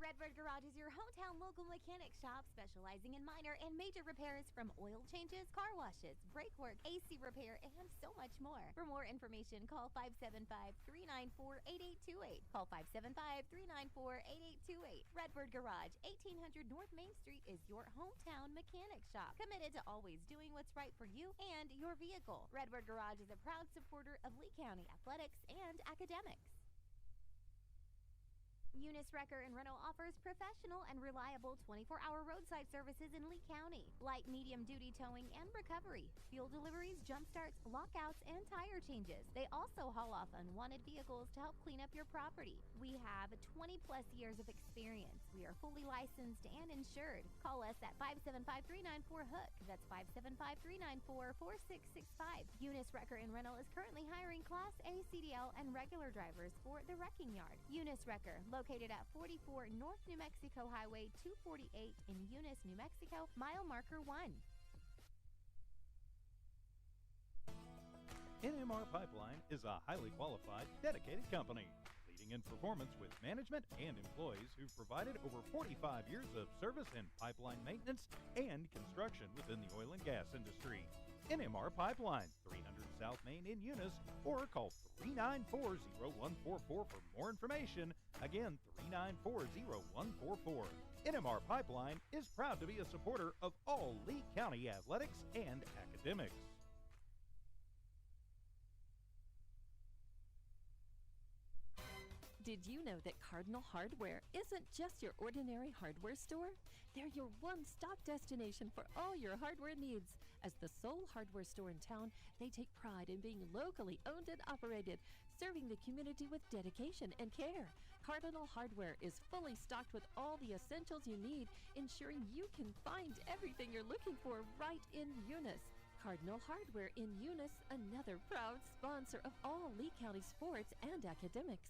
Redbird Garage is your hometown local mechanic shop specializing in minor and major repairs from oil changes, car washes, brake work, AC repair, and so much more. For more information, call 575-394-8828. Call 575-394-8828. Redbird Garage, 1800 North Main Street is your hometown mechanic shop, committed to always doing what's right for you and your vehicle. Redbird Garage is a proud supporter of Lee County athletics and academics. Eunice Wrecker and Rental offers professional and reliable 24-hour roadside services in Lee County. Light, medium-duty towing and recovery, fuel deliveries, jump starts, lockouts, and tire changes. They also haul off unwanted vehicles to help clean up your property. We have 20-plus years of experience. We are fully licensed and insured. Call us at 575-394-HOOK. That's 575-394-4665. Eunice Wrecker and Rental is currently hiring Class A CDL and regular drivers for the wrecking yard. Eunice Wrecker, located at 44 North New Mexico Highway 248 in Eunice, New Mexico, mile marker 1. NMR Pipeline is a highly qualified, dedicated company, leading in performance with management and employees who've provided over 45 years of service in pipeline maintenance and construction within the oil and gas industry. NMR Pipeline, 300 South Main in Eunice, or call 394-0144 for more information. Again, 394-0144. NMR Pipeline is proud to be a supporter of all Lee County athletics and academics. Did you know that Cardinal Hardware isn't just your ordinary hardware store? They're your one-stop destination for all your hardware needs. As the sole hardware store in town, they take pride in being locally owned and operated, serving the community with dedication and care. Cardinal Hardware is fully stocked with all the essentials you need, ensuring you can find everything you're looking for right in Eunice. Cardinal Hardware in Eunice, another proud sponsor of all Lee County sports and academics.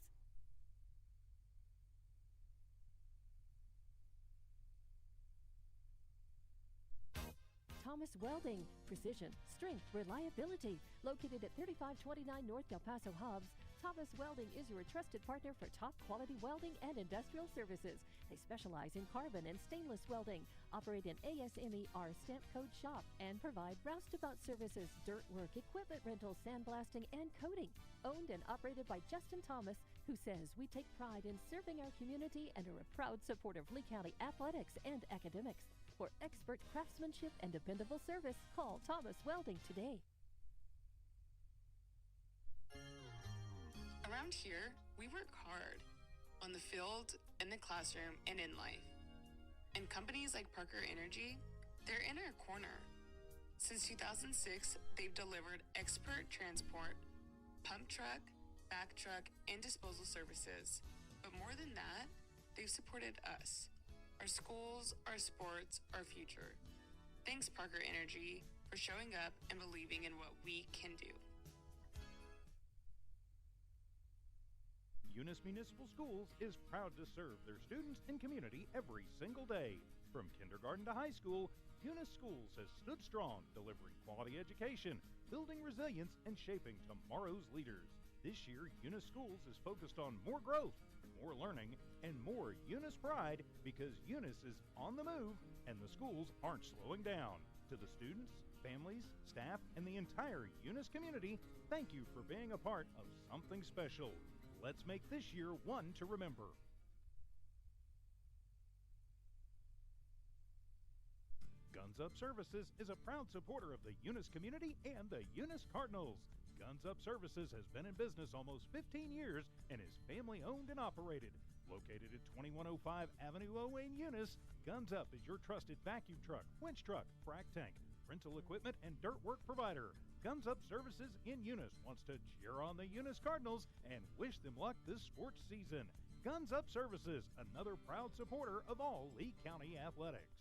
Thomas Welding, precision, strength, reliability. Located at 3529 North Del Paso Hobbs, Thomas Welding is your trusted partner for top quality welding and industrial services. They specialize in carbon and stainless welding, operate an ASME stamp code shop, and provide roustabout services, dirt work, equipment rental, sandblasting, and coating. Owned and operated by Justin Thomas, who says we take pride in serving our community and are a proud supporter of Lee County athletics and academics. For expert craftsmanship and dependable service, call Thomas Welding today. Around here, we work hard on the field, in the classroom, and in life. And companies like Parker Energy, they're in our corner. Since 2006, they've delivered expert transport, pump truck, back truck, and disposal services. But more than that, they've supported us, our schools, our sports, our future. Thanks, Parker Energy, for showing up and believing in what we can do. Eunice Municipal Schools is proud to serve their students and community every single day. From kindergarten to high school, Eunice Schools has stood strong, delivering quality education, building resilience, and shaping tomorrow's leaders. This year, Eunice Schools is focused on more growth, more learning, and more Eunice pride, because Eunice is on the move and the schools aren't slowing down. To the students, families, staff, and the entire Eunice community, thank you for being a part of something special. Let's make this year one to remember. Guns Up Services is a proud supporter of the Eunice community and the Eunice Cardinals. Guns Up Services has been in business almost 15 years and is family owned and operated. Located at 2105 Avenue O in Eunice, Guns Up is your trusted vacuum truck, winch truck, frac tank, rental equipment, and dirt work provider. Guns Up Services in Eunice wants to cheer on the Eunice Cardinals and wish them luck this sports season. Guns Up Services, another proud supporter of all Lee County athletics.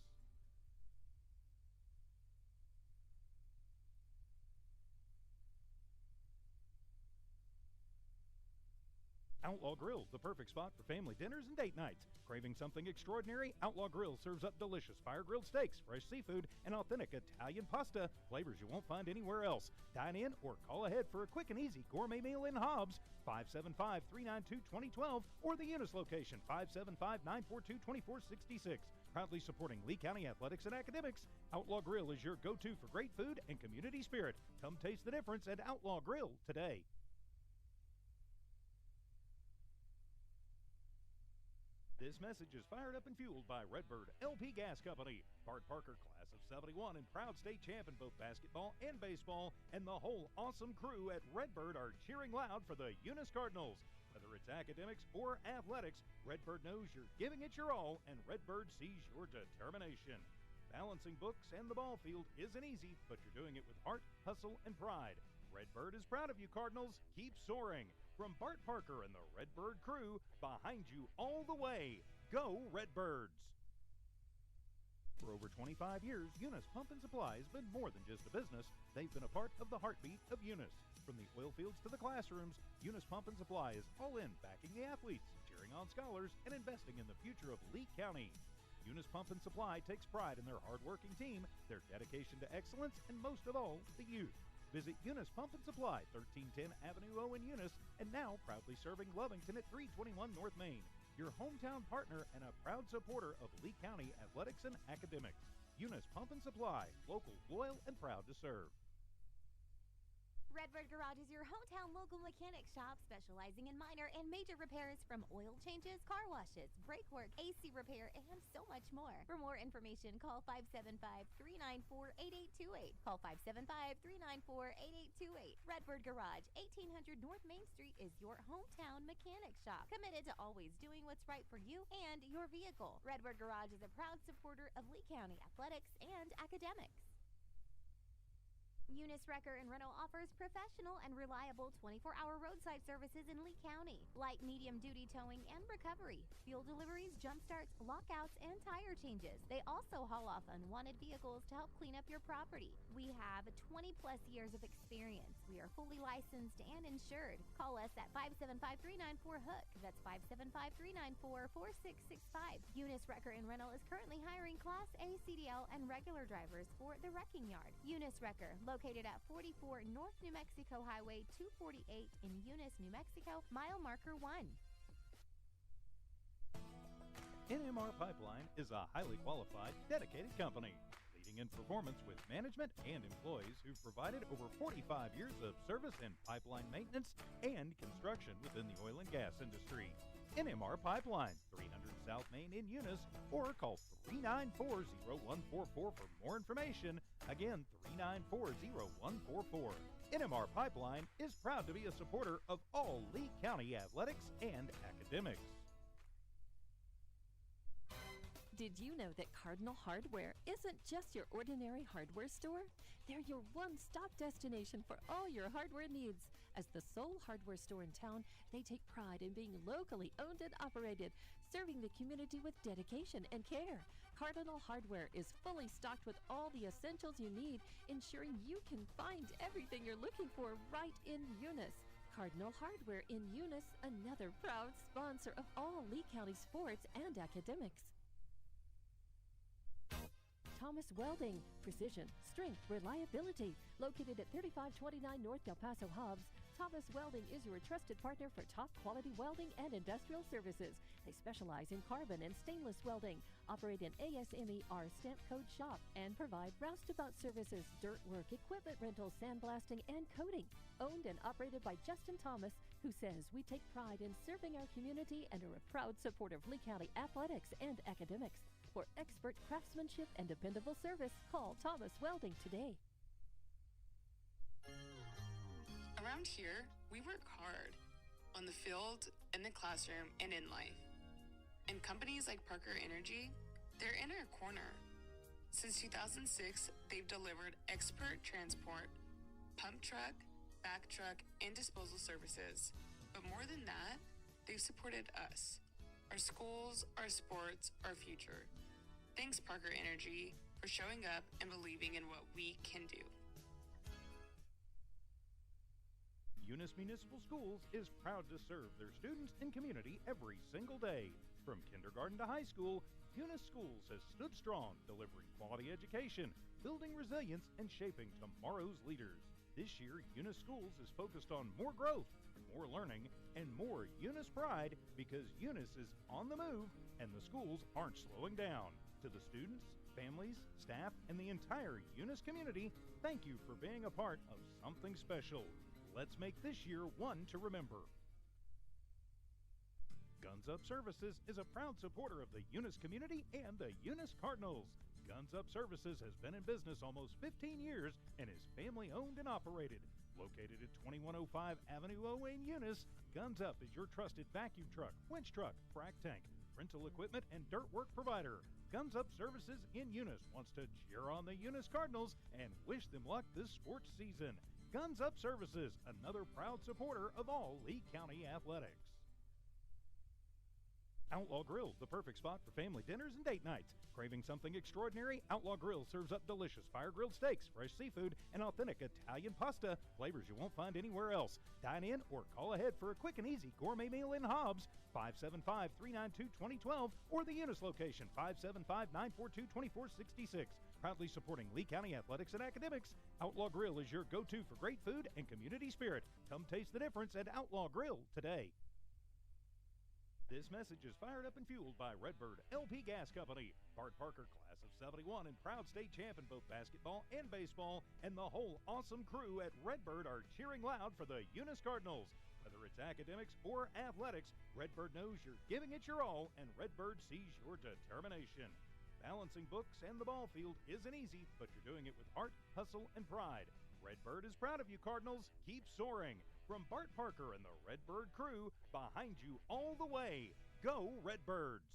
Outlaw Grill, the perfect spot for family dinners and date nights. Craving something extraordinary? Outlaw Grill serves up delicious fire-grilled steaks, fresh seafood, and authentic Italian pasta, flavors you won't find anywhere else. Dine in or call ahead for a quick and easy gourmet meal in Hobbs, 575-392-2012, or the Eunice location, 575-942-2466. Proudly supporting Lee County athletics and academics, Outlaw Grill is your go-to for great food and community spirit. Come taste the difference at Outlaw Grill today. This message is fired up and fueled by Redbird LP Gas Company. Bart Parker, class of 71 and proud state champ in both basketball and baseball, and the whole awesome crew at Redbird are cheering loud for the Eunice Cardinals. Whether it's academics or athletics, Redbird knows you're giving it your all, and Redbird sees your determination. Balancing books and the ball field isn't easy, but you're doing it with heart, hustle, and pride. Redbird is proud of you, Cardinals. Keep soaring. From Bart Parker and the Redbird crew, behind you all the way. Go Redbirds! For over 25 years, Eunice Pump and Supply has been more than just a business. They've been a part of the heartbeat of Eunice. From the oil fields to the classrooms, Eunice Pump and Supply is all in, backing the athletes, cheering on scholars, and investing in the future of Lee County. Eunice Pump and Supply takes pride in their hardworking team, their dedication to excellence, and most of all, the youth. Visit Eunice Pump and Supply, 1310 Avenue O in Eunice, and now proudly serving Lovington at 321 North Main. Your hometown partner and a proud supporter of Lee County athletics and academics. Eunice Pump and Supply, local, loyal, and proud to serve. Redbird Garage is your hometown local mechanic shop specializing in minor and major repairs from oil changes, car washes, brake work, AC repair, and so much more. For more information, call 575-394-8828. Call 575-394-8828. Redbird Garage, 1800 North Main Street is your hometown mechanic shop. Committed to always doing what's right for you and your vehicle. Redbird Garage is a proud supporter of Lee County athletics and academics. Eunice Wrecker and Rental offers professional and reliable 24-hour roadside services in Lee County. Light medium-duty towing and recovery, fuel deliveries, jump starts, lockouts, and tire changes. They also haul off unwanted vehicles to help clean up your property. We have 20-plus years of experience. We are fully licensed and insured. Call us at 575-394-HOOK. That's 575-394-4665. Eunice Wrecker and Rental is currently hiring Class A CDL and regular drivers for the wrecking yard. Eunice Wrecker, located at 44 North New Mexico Highway 248 in Eunice, New Mexico, mile marker 1. NMR Pipeline is a highly qualified, dedicated company, leading in performance with management and employees who've provided over 45 years of service in pipeline maintenance and construction within the oil and gas industry. NMR Pipeline, 300 South Main in Eunice, or call 394-0144 for more information. Again, 394-0144. NMR Pipeline is proud to be a supporter of all Lee County athletics and academics. Did you know that Cardinal Hardware isn't just your ordinary hardware store? They're your one-stop destination for all your hardware needs. As the sole hardware store in town, they take pride in being locally owned and operated, serving the community with dedication and care. Cardinal Hardware is fully stocked with all the essentials you need, ensuring you can find everything you're looking for right in Eunice. Cardinal Hardware in Eunice, another proud sponsor of all Lee County sports and academics. Thomas Welding, precision, strength, reliability. Located at 3529 North Del Paso Hobbs, Thomas Welding is your trusted partner for top quality welding and industrial services. They specialize in carbon and stainless welding, operate an ASME-R stamp code shop, and provide roustabout services, dirt work, equipment rental, sandblasting, and coating. Owned and operated by Justin Thomas, who says we take pride in serving our community and are a proud supporter of Lee County athletics and academics. For expert craftsmanship and dependable service, call Thomas Welding today. Around here, we work hard on the field, in the classroom, and in life. And companies like Parker Energy, they're in our corner. Since 2006, they've delivered expert transport, pump truck, back truck, and disposal services. But more than that, they've supported us, our schools, our sports, our future. Thanks, Parker Energy, for showing up and believing in what we can do. Eunice Municipal Schools is proud to serve their students and community every single day. From kindergarten to high school, Eunice Schools has stood strong, delivering quality education, building resilience, and shaping tomorrow's leaders. This year, Eunice Schools is focused on more growth, more learning, and more Eunice pride because Eunice is on the move and the schools aren't slowing down. To the students, families, staff, and the entire Eunice community, thank you for being a part of something special. Let's make this year one to remember. Guns Up Services is a proud supporter of the Eunice community and the Eunice Cardinals. Guns Up Services has been in business almost 15 years and is family owned and operated. Located at 2105 Avenue O in Eunice, Guns Up is your trusted vacuum truck, winch truck, frac tank, rental equipment, and dirt work provider. Guns Up Services in Eunice wants to cheer on the Eunice Cardinals and wish them luck this sports season. Guns Up Services, another proud supporter of all Lee County athletics. Outlaw Grill, the perfect spot for family dinners and date nights. Craving something extraordinary? Outlaw Grill serves up delicious fire-grilled steaks, fresh seafood, and authentic Italian pasta, flavors you won't find anywhere else. Dine in or call ahead for a quick and easy gourmet meal in Hobbs, 575-392-2012, or the Eunice location, 575-942-2466. Proudly supporting Lee County athletics and academics, Outlaw Grill is your go-to for great food and community spirit. Come taste the difference at Outlaw Grill today. This message is fired up and fueled by Redbird LP Gas Company. Bart Parker, class of 71 and proud state champ in both basketball and baseball, and the whole awesome crew at Redbird are cheering loud for the Eunice Cardinals. Whether it's academics or athletics, Redbird knows you're giving it your all, and Redbird sees your determination. Balancing books and the ball field isn't easy, but you're doing it with heart, hustle, and pride. Redbird is proud of you, Cardinals. Keep soaring. From Bart Parker and the Redbird crew, behind you all the way. Go Redbirds!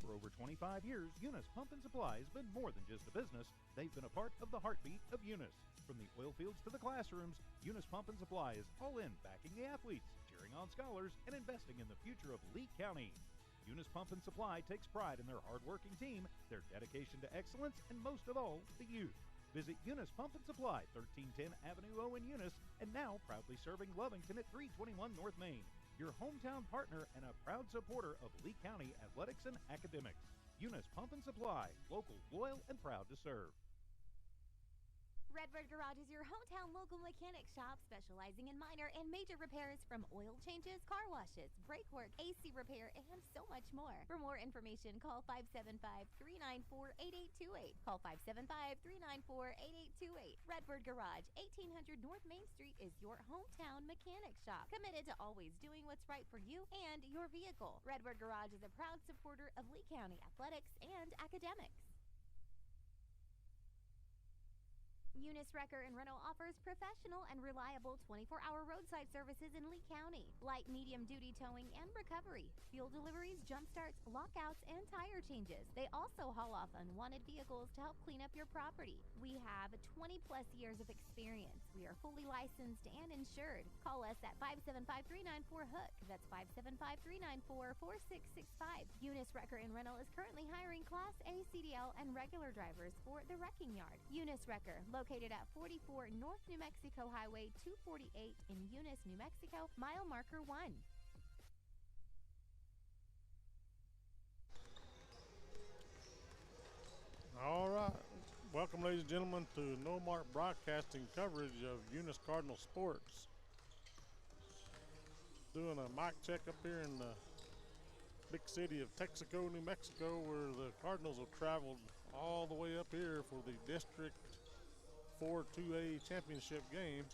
For over 25 years, Eunice Pump and Supply has been more than just a business. They've been a part of the heartbeat of Eunice. From the oil fields to the classrooms, Eunice Pump and Supply is all in, backing the athletes, cheering on scholars, and investing in the future of Lee County. Eunice Pump and Supply takes pride in their hardworking team, their dedication to excellence, and most of all, the youth. Visit Eunice Pump and Supply, 1310 Avenue O in Eunice, and now proudly serving Lovington at 321 North Main. Your hometown partner and a proud supporter of Lee County athletics and academics. Eunice Pump and Supply, local, loyal, and proud to serve. Redbird Garage is your hometown local mechanic shop specializing in minor and major repairs from oil changes, car washes, brake work, AC repair, and so much more. For more information, call 575-394-8828. Call 575-394-8828. Redbird Garage, 1800 North Main Street is your hometown mechanic shop. Committed to always doing what's right for you and your vehicle. Redbird Garage is a proud supporter of Lee County athletics and academics. Eunice Wrecker and Rental offers professional and reliable 24-hour roadside services in Lee County. Light medium-duty towing and recovery, fuel deliveries, jump starts, lockouts, and tire changes. They also haul off unwanted vehicles to help clean up your property. We have 20-plus years of experience. We are fully licensed and insured. Call us at 575-394-HOOK. That's 575-394-4665. Eunice Wrecker and Rental is currently hiring Class A CDL and regular drivers for the wrecking yard. Eunice Wrecker, located at 44 North New Mexico Highway 248 in Eunice, New Mexico, mile marker 1. All right. Welcome, ladies and gentlemen, to No Mark Broadcasting coverage of Eunice Cardinal sports. Doing a mic check up here in the big city of Texico, New Mexico, where the Cardinals have traveled all the way up here for the District 4 2A championship game.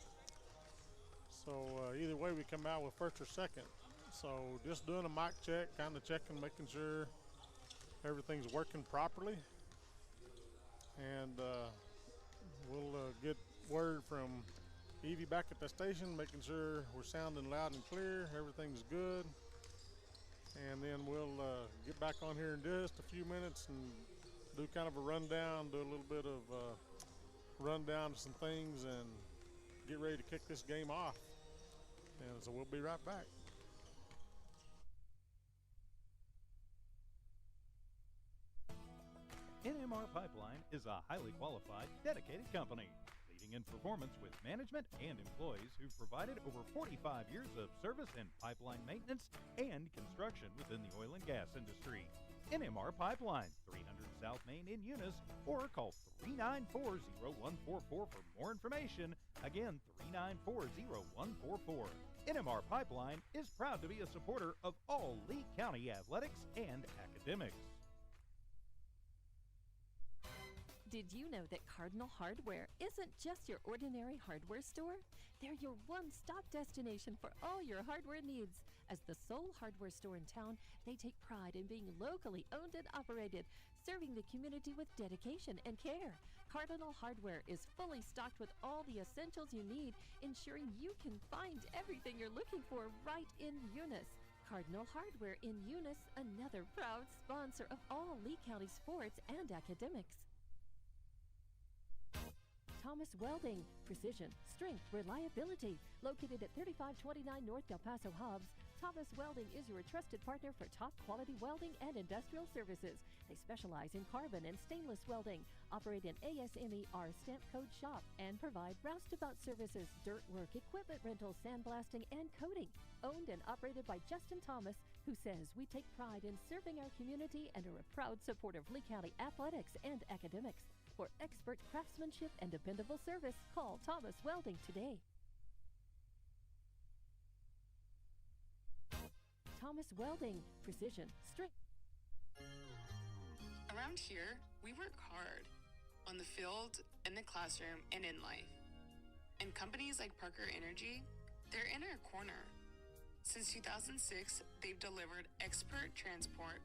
So either way, we come out with first or second. So just doing a mic check, kind of checking, making sure everything's working properly. And we'll get word from Evie back at the station, making sure we're sounding loud and clear, everything's good. And then we'll get back on here in just a few minutes and do kind of a rundown, do a little bit of rundown of some things and get ready to kick this game off. And so we'll be right back. NMR Pipeline is a highly qualified, dedicated company. leading in performance with management and employees who've provided over 45 years of service in pipeline maintenance and construction within the oil and gas industry. NMR Pipeline, 300 South Main in Eunice, or call 394-0144 for more information. Again, 394-0144. NMR Pipeline is proud to be a supporter of all Lee County athletics and academics. Did you know that Cardinal Hardware isn't just your ordinary hardware store? They're your one-stop destination for all your hardware needs. As the sole hardware store in town, they take pride in being locally owned and operated, serving the community with dedication and care. Cardinal Hardware is fully stocked with all the essentials you need, ensuring you can find everything you're looking for right in Eunice. Cardinal Hardware in Eunice, another proud sponsor of all Lee County sports and academics. Thomas Welding, precision, strength, reliability. Located at 3529 North El Paso Hobbs, Thomas Welding is your trusted partner for top quality welding and industrial services. They specialize in carbon and stainless welding, operate an ASME R stamp code shop, and provide roustabout services, dirt work, equipment rental, sandblasting, and coating. Owned and operated by Justin Thomas, who says we take pride in serving our community and are a proud supporter of Lee County athletics and academics. For expert craftsmanship and dependable service, call Thomas Welding today. Thomas Welding, precision, strength. Around here, we work hard on the field, in the classroom, and in life. And companies like Parker Energy, they're in our corner. Since 2006, they've delivered expert transport,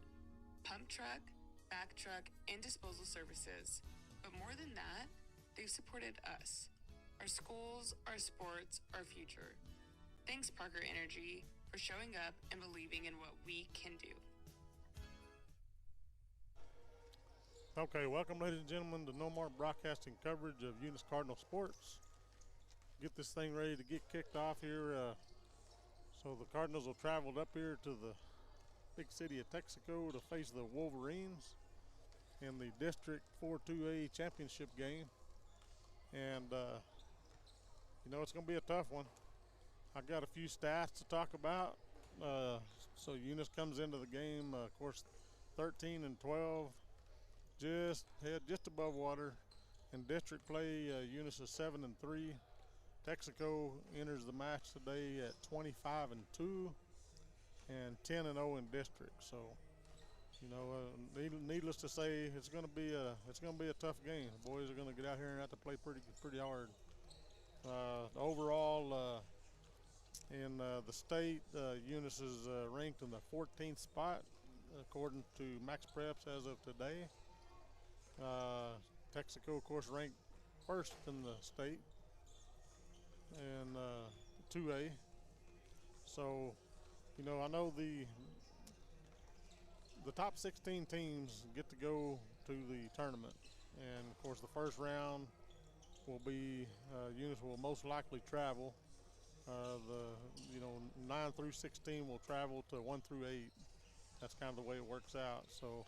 pump truck, back truck, and disposal services. But more than that, they've supported us, our schools, our sports, our future. Thanks, Parker Energy, for showing up and believing in what we can do. Okay, welcome, ladies and gentlemen, to No More Broadcasting coverage of Eunice Cardinal sports. Get this thing ready to get kicked off here. So the Cardinals will travel up here to the big city of Texico to face the Wolverines in the District 4-2A championship game. And, you know, it's going to be a tough one. I got a few stats to talk about. So Eunice comes into the game, of course, 13-12, just above water. In district play, Eunice is 7-3. Texico enters the match today at 25-2 and 10-0 in district. So, you know, needless to say, it's going to be a tough game. The boys are going to get out here and have to play pretty hard. Overall, in the state, Eunice is ranked in the 14th spot according to Max Preps as of today. Texico, of course, ranked first in the state in 2A. So, you know, I know the top 16 teams get to go to the tournament, and of course the first round will be Eunice will most likely travel. The 9 through 16 will travel to 1 through 8. That's kind of the way it works out. So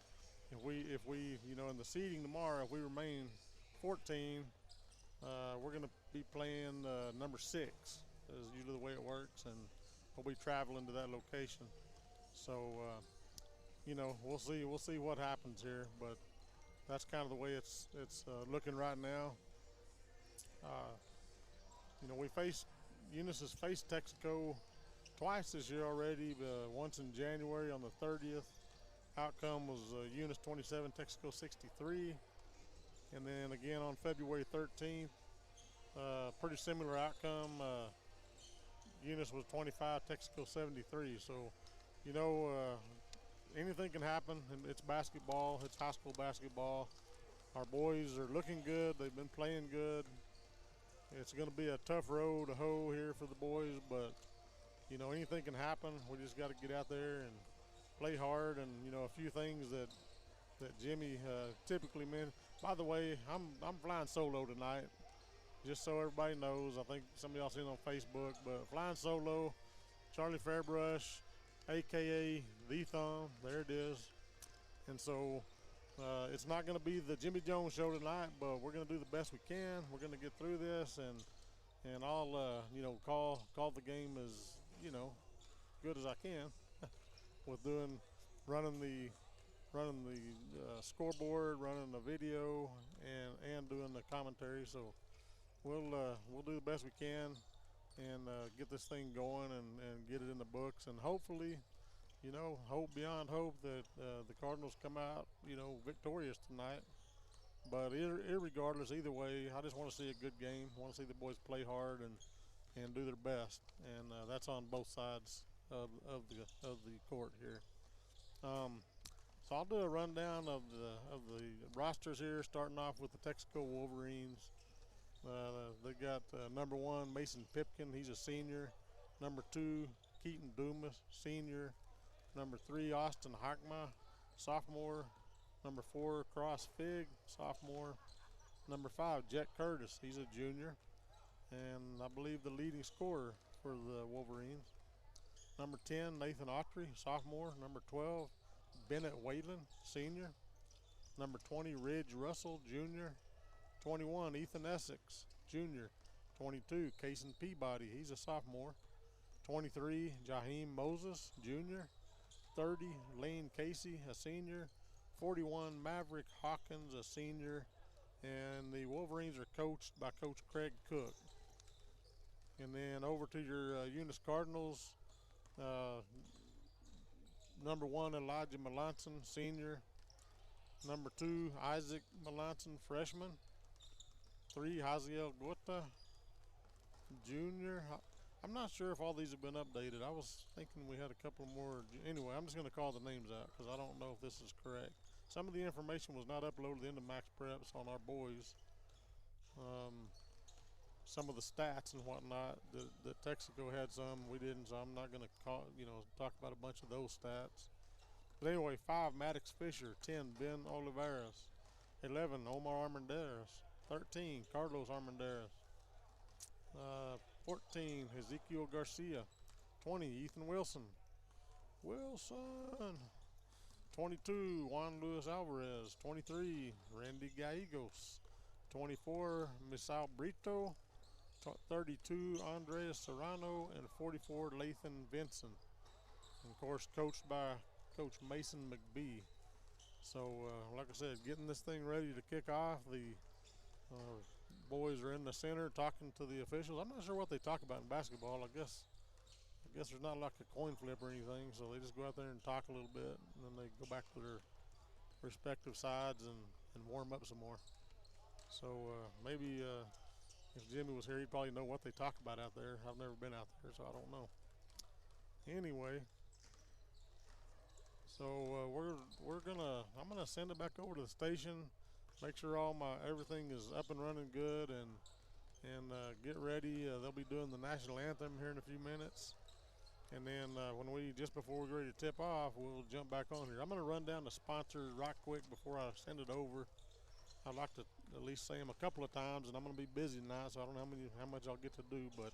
if we in the seeding tomorrow, if we remain 14, we're going to be playing number 6. Is usually the way it works, and we'll be traveling to that location. So we'll see what happens here, but that's kind of the way it's looking right now. Eunice has faced Texico twice this year already. Once in January on the 30th. Outcome was Eunice 27, Texico 63, and then again on February 13th. Pretty similar outcome. Eunice was 25, Texico 73. So, anything can happen. It's basketball. It's high school basketball. Our boys are looking good. They've been playing good. It's going to be a tough road to hoe here for the boys, but, anything can happen. We just got to get out there and play hard. And, a few things that Jimmy typically meant. By the way, I'm flying solo tonight, just so everybody knows. I think some of y'all seen it on Facebook, but flying solo, Charlie Fairbrush, a.k.a. The Thumb, there it is. And so, It's not going to be the Jimmy Jones show tonight, but we're going to do the best we can. We're going to get through this, and I'll call the game as good as I can with running the scoreboard, running the video, and doing the commentary. So we'll do the best we can and get this thing going and get it in the books, and hopefully, hope beyond hope that the Cardinals come out, victorious tonight. But irregardless, either way, I just want to see a good game. I want to see the boys play hard and do their best, and that's on both sides of the court here. So I'll do a rundown of the rosters here, starting off with the Texico Wolverines. They got number 1, Mason Pipkin. He's a senior. Number 2, Keaton Dumas, senior. Number 3, Austin Hockma, sophomore. Number 4, Cross Fig, sophomore. Number 5, Jet Curtis. He's a junior, and I believe the leading scorer for the Wolverines. Number 10, Nathan Autry, sophomore. Number 12, Bennett Whalen, senior. Number 20, Ridge Russell, junior. 21, Ethan Essex, junior. 22, Cason Peabody, he's a sophomore. 23, Jaheim Moses, junior. 30, Lane Casey, a senior. 41, Maverick Hawkins, a senior. And the Wolverines are coached by Coach Craig Cook. And then over to your Eunice Cardinals. Number 1, Elijah Melanson, senior. Number 2, Isaac Melanson, freshman. 3, Haziel Guetta, junior. I'm not sure if all these have been updated. I was thinking we had a couple more. Anyway, I'm just going to call the names out because I don't know if this is correct. Some of the information was not uploaded into Max Preps on our boys. Some of the stats and whatnot, the Texico had some, we didn't, so I'm not going to talk about a bunch of those stats. But anyway, 5, Maddox Fisher. 10, Ben Oliveras. 11, Omar Armendariz. 13, Carlos Armendariz. 14, Ezekiel Garcia. 20, Ethan Wilson. 22, Juan Luis Alvarez. 23, Randy Gallegos. 24, Misao Brito. 32, Andres Serrano. And 44, Lathan Vinson. And of course, coached by Coach Mason McBee. So, like I said, getting this thing ready to kick off. The boys are in the center talking to the officials. I'm not sure what they talk about in basketball. I guess there's not like a coin flip or anything, so they just go out there and talk a little bit, and then they go back to their respective sides and warm up some more. So maybe if Jimmy was here, he'd probably know what they talk about out there. I've never been out there, so I don't know. Anyway, so I'm gonna send it back over to the station. Make sure everything is up and running good, and get ready. They'll be doing the national anthem here in a few minutes, and then before we get ready to tip off, we'll jump back on here. I'm going to run down the sponsors right quick before I send it over. I'd like to at least say them a couple of times, and I'm going to be busy tonight, so I don't know how much I'll get to do. But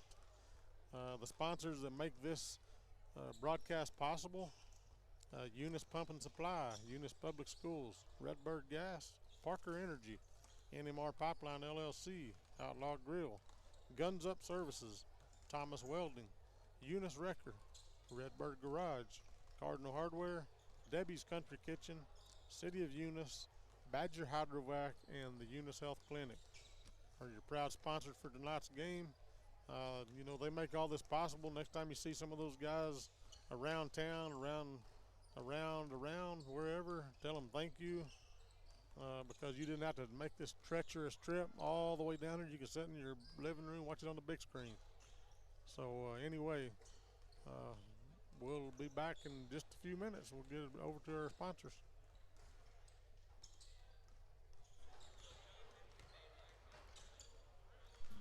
the sponsors that make this broadcast possible: Eunice Pump and Supply, Eunice Public Schools, Redbird Gas, Parker Energy, NMR Pipeline LLC, Outlaw Grill, Guns Up Services, Thomas Welding, Eunice Wrecker, Redbird Garage, Cardinal Hardware, Debbie's Country Kitchen, City of Eunice, Badger Hydrovac, and the Eunice Health Clinic are your proud sponsors for tonight's game. They make all this possible. Next time you see some of those guys around town, around wherever, tell them thank you. Because you didn't have to make this treacherous trip all the way down here. You can sit in your living room, watch it on the big screen. So anyway, we'll be back in just a few minutes. We'll get it over to our sponsors.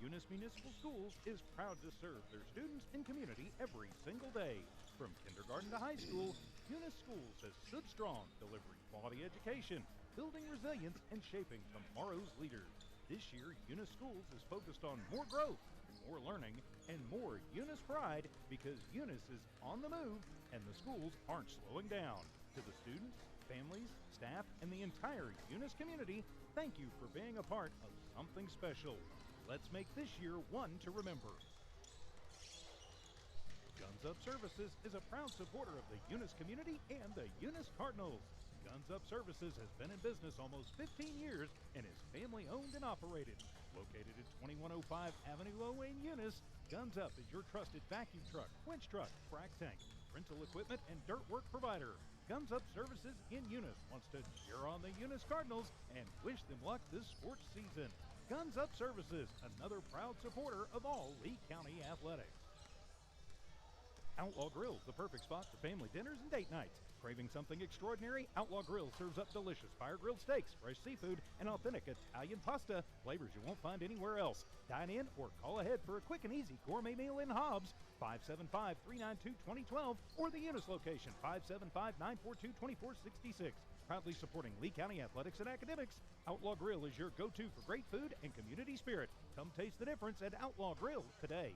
Eunice Municipal Schools is proud to serve their students and community every single day. From kindergarten to high school, Eunice Schools has stood strong, delivering quality education, building resilience, and shaping tomorrow's leaders. This year, Eunice Schools is focused on more growth, more learning, and more Eunice pride, because Eunice is on the move and the schools aren't slowing down. To the students, Families, staff, and the entire Eunice community, thank you for being a part of something special. Let's make this year one to remember. Guns Up Services is a proud supporter of the Eunice community and the Eunice Cardinals. Guns Up Services has been in business almost 15 years and is family owned and operated. Located at 2105 Avenue O in Eunice, Guns Up is your trusted vacuum truck, winch truck, frac tank, rental equipment, and dirt work provider. Guns Up Services in Eunice wants to cheer on the Eunice Cardinals and wish them luck this sports season. Guns Up Services, another proud supporter of all Lee County athletics. Outlaw Grill, the perfect spot for family dinners and date nights. Craving something extraordinary? Outlaw Grill serves up delicious fire-grilled steaks, fresh seafood, and authentic Italian pasta, flavors you won't find anywhere else. Dine in or call ahead for a quick and easy gourmet meal in Hobbs, 575-392-2012, or the Eunice location, 575-942-2466. Proudly supporting Lee County athletics and academics, Outlaw Grill is your go-to for great food and community spirit. Come taste the difference at Outlaw Grill today.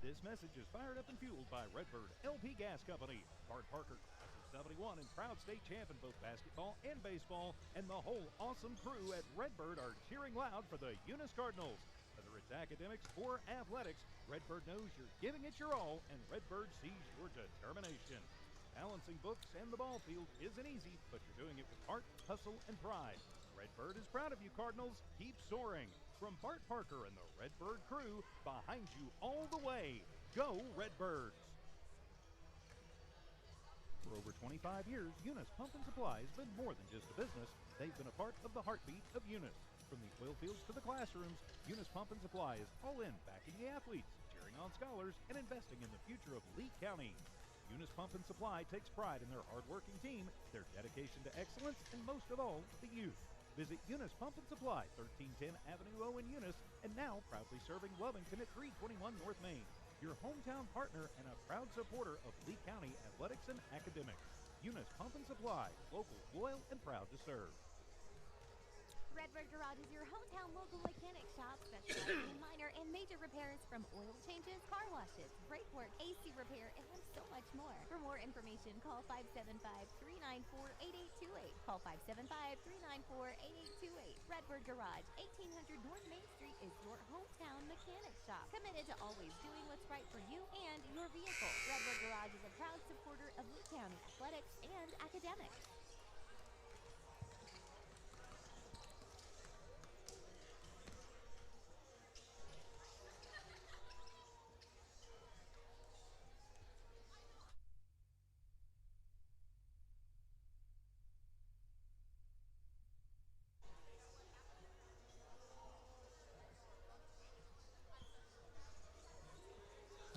This message is fired up and fueled by Redbird LP Gas Company. Bart Parker, class of 71 and proud state champ in both basketball and baseball, and the whole awesome crew at Redbird are cheering loud for the Eunice Cardinals. Whether it's academics or athletics, Redbird knows you're giving it your all, and Redbird sees your determination. Balancing books and the ball field isn't easy, but you're doing it with heart, hustle, and pride. Redbird is proud of you, Cardinals. Keep soaring. From Bart Parker and the Redbird crew, behind you all the way. Go Redbirds! For over 25 years, Eunice Pump and Supply has been more than just a business. They've been a part of the heartbeat of Eunice. From the oil fields to the classrooms, Eunice Pump and Supply is all in, backing the athletes, cheering on scholars, and investing in the future of Lee County. Eunice Pump and Supply takes pride in their hard-working team, their dedication to excellence, and most of all, the youth. Visit Eunice Pump and Supply, 1310 Avenue O in Eunice, and now proudly serving Lovington at 321 North Main. Your hometown partner and a proud supporter of Lee County athletics and academics. Eunice Pump and Supply, local, loyal, and proud to serve. Redbird Garage is your hometown local mechanic shop specializing in minor and major repairs from oil changes, car washes, brake work, AC repair, and so much more. For more information, call 575-394-8828. Call 575-394-8828. Redbird Garage, 1800 North Main Street is your hometown mechanic shop. Committed to always doing what's right for you and your vehicle. Redbird Garage is a proud supporter of Lee County athletics and academics.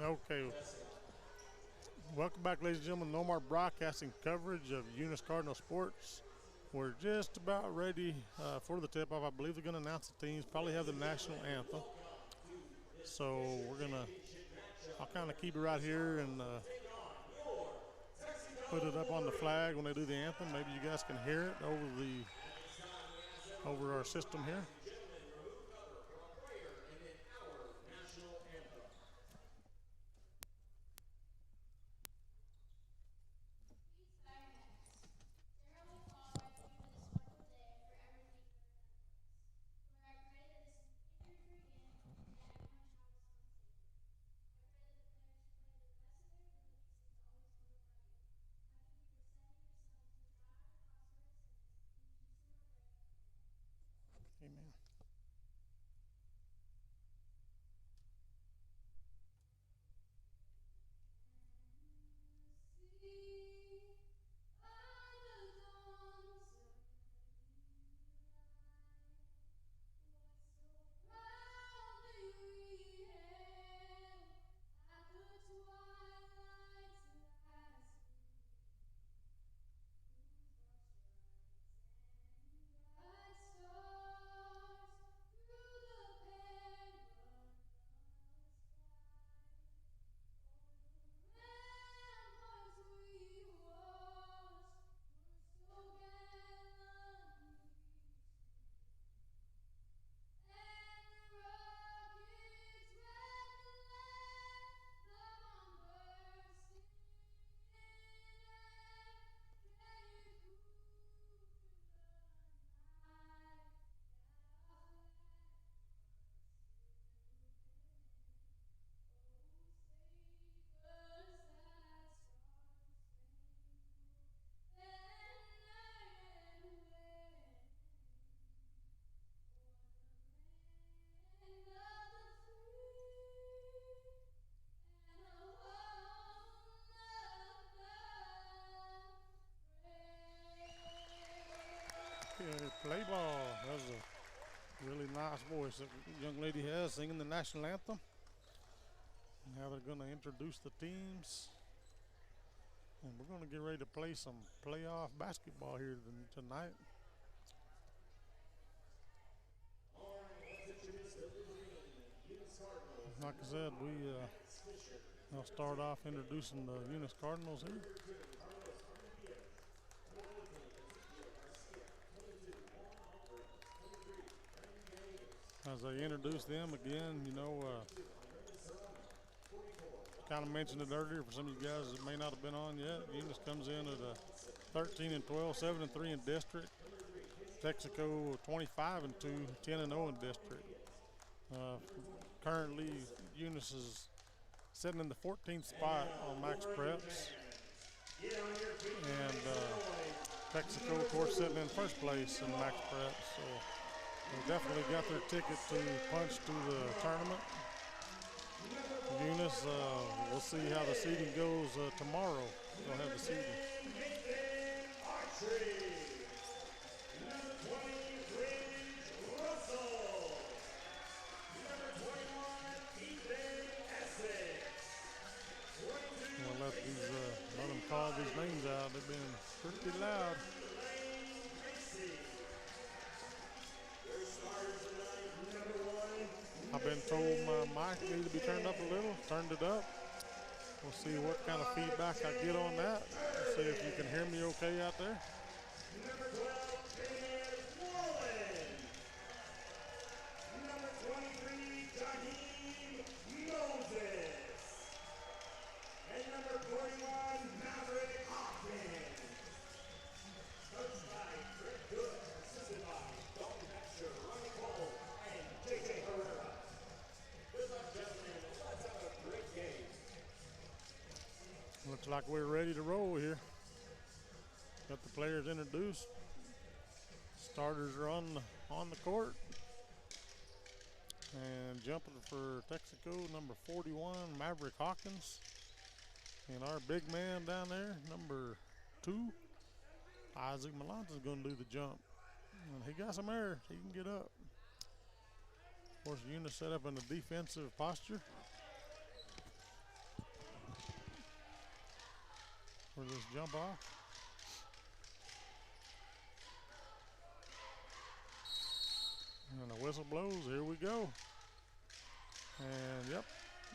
Okay. Welcome back, ladies and gentlemen. No more broadcasting coverage of Eunice Cardinal sports. We're just about ready for the tip-off. I believe they're going to announce the teams, probably have the national anthem. So I'll kind of keep it right here and put it up on the flag when they do the anthem. Maybe you guys can hear it over our system here. Amen. Play ball. That's a really nice voice that young lady has singing the national anthem. Now they're going to introduce the teams. And we're going to get ready to play some playoff basketball here tonight. Like I said, I'll start off introducing the Eunice Cardinals here. As I introduce them again, kind of mentioned it earlier for some of you guys that may not have been on yet. Eunice comes in at a 13-12, 7-3 in district. Texico 25-2, 10-0 in district. Currently, Eunice is sitting in the 14th spot on Max Preps. And Texico, of course, sitting in first place in Max Preps. So they definitely got their ticket to punch to the tournament. Eunice, we'll see how the seeding goes tomorrow. They'll have the seeding. We'll let them call these names out. They've been pretty loud. I've been told my mic needs to be turned up a little. Turned it up. We'll see what kind of feedback I get on that. We'll see if you can hear me okay out there. Looks like we're ready to roll here. Got the players introduced. Starters are on the court. And jumping for Texico, number 41, Maverick Hawkins. And our big man down there, number 2, Isaac Malanta is going to do the jump. And he got some air. He can get up. Of course, Eunice set up in a defensive posture for this jump off. And the whistle blows. Here we go. And yep,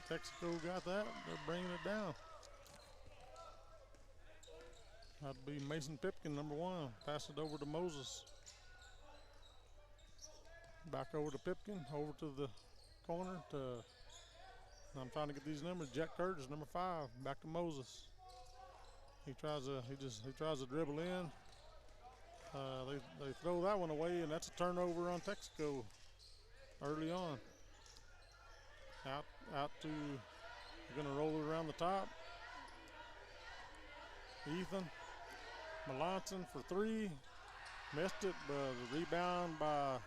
Texico got that. They're bringing it down. That'd be Mason Pipkin, number 1. Pass it over to Moses. Back over to Pipkin. Over to the corner to. I'm trying to get these numbers. Jack Curtis, number 5. Back to Moses. He tries to dribble in. They throw that one away, and that's a turnover on Texico early on. Out to, they're going to roll it around the top. Ethan Melanson for 3. Missed it, but the rebound by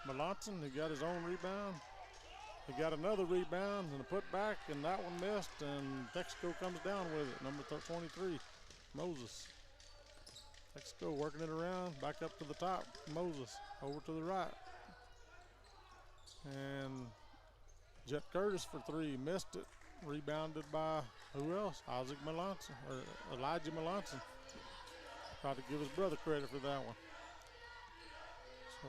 Melanson. He got his own rebound. He got another rebound and a putback, and that one missed, and Texico comes down with it. Number 23, Moses. Texico working it around, back up to the top. Moses over to the right. And Jet Curtis for 3, missed it. Rebounded by who else? Isaac Melanson, or Elijah Melanson. Tried to give his brother credit for that one. So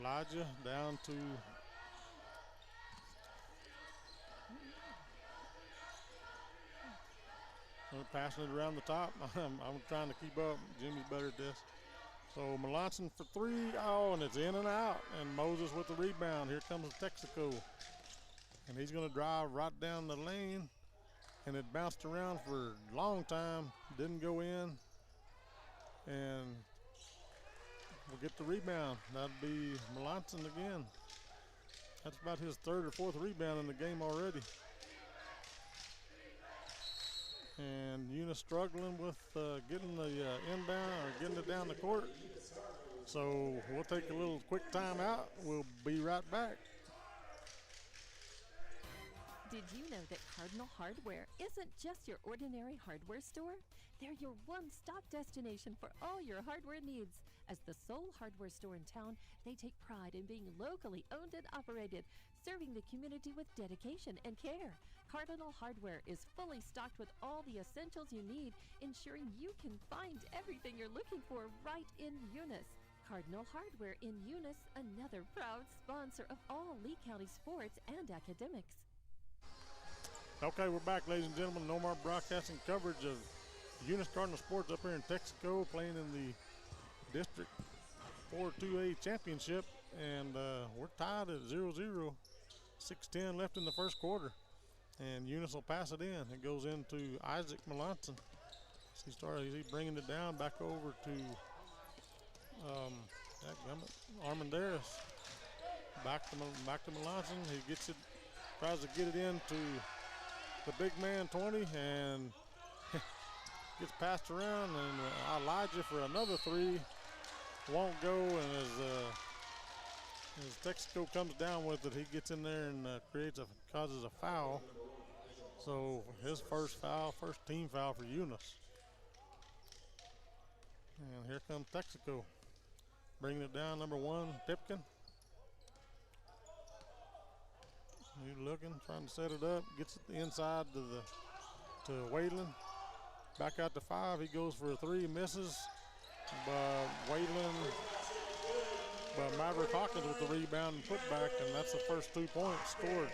Elijah down to passing it around the top. I'm trying to keep up. Jimmy's better at this. So Melanson for 3. Oh, and it's in and out. And Moses with the rebound. Here comes Texico. And he's going to drive right down the lane. And it bounced around for a long time. Didn't go in. And we'll get the rebound. That'd be Melanson again. That's about his 3rd or 4th rebound in the game already. And Eunice struggling with getting the inbound or getting it down the court. So we'll take a little quick timeout. We'll be right back. Did you know that Cardinal Hardware isn't just your ordinary hardware store? They're your one-stop destination for all your hardware needs. As the sole hardware store in town, they take pride in being locally owned and operated, serving the community with dedication and care. Cardinal Hardware is fully stocked with all the essentials you need, ensuring you can find everything you're looking for right in Eunice. Cardinal Hardware in Eunice, another proud sponsor of all Lee County sports and academics. Okay, we're back, ladies and gentlemen. No more broadcasting coverage of Eunice Cardinal sports up here in Texico, playing in the District 4-2A championship, and we're tied at 0-0. 6:10 left in the first quarter, and Eunice will pass it in. It goes into Isaac Melanson. He's bringing it down back over to Armandaris. Back to Melanson. He gets it, tries to get it into the big man 20, and gets passed around, and Elijah for another three won't go, and as Texico comes down with it, he gets in there and causes a foul. So his first team foul for Eunice. And here comes Texico, bringing it down, number 1, Pipkin. He's looking, trying to set it up, gets it inside to Wayland. Back out to 5, he goes for a 3, misses. But Maverick Hawkins with the rebound and putback, and that's the first 2 points scored.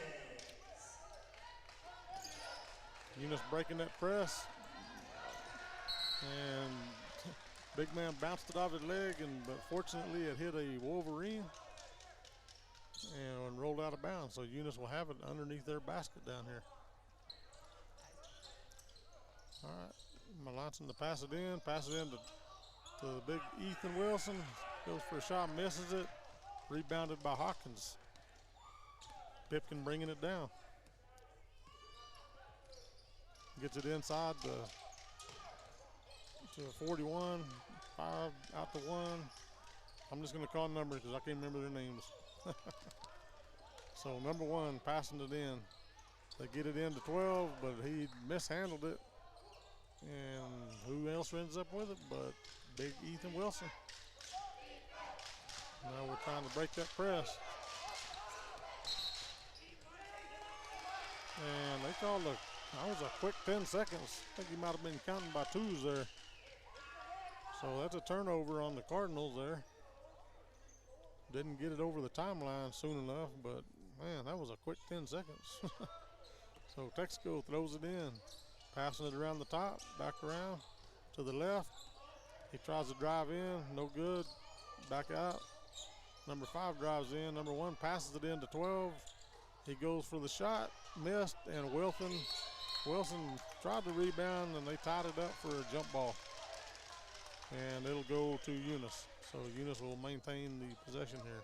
Eunice breaking that press, and big man bounced it off his leg, but fortunately it hit a Wolverine and rolled out of bounds. So Eunice will have it underneath their basket down here. All right, Melanson to pass it in to the big Ethan Wilson. Goes for a shot, misses it. Rebounded by Hawkins. Pipkin bringing it down. Gets it inside to 41, 5 out to 1. I'm just going to call numbers because I can't remember their names. So number 1 passing it in. They get it into 12, but he mishandled it. And who else ends up with it but big Ethan Wilson. Now we're trying to break that press. And they called that was a quick 10 seconds. I think he might have been counting by 2s there. So that's a turnover on the Cardinals there. Didn't get it over the timeline soon enough, but man, that was a quick 10 seconds. So Texico throws it in, passing it around the top, back around to the left. He tries to drive in, no good, back out. Number 5 drives in, number 1 passes it in to 12. He goes for the shot, missed, and Wilson tried to rebound, and they tied it up for a jump ball. And it'll go to Eunice. So Eunice will maintain the possession here.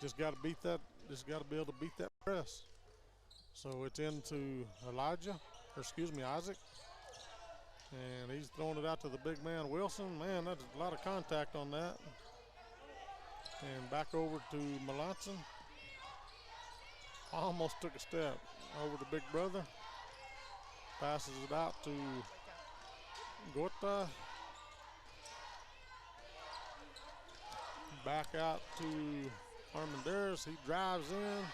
Just got to be able to beat that press. So it's into Isaac. And he's throwing it out to the big man, Wilson. Man, that's a lot of contact on that. And back over to Melanson. Almost took a step over to big brother. Passes it out to Gota. Back out to Armandaris. He drives in,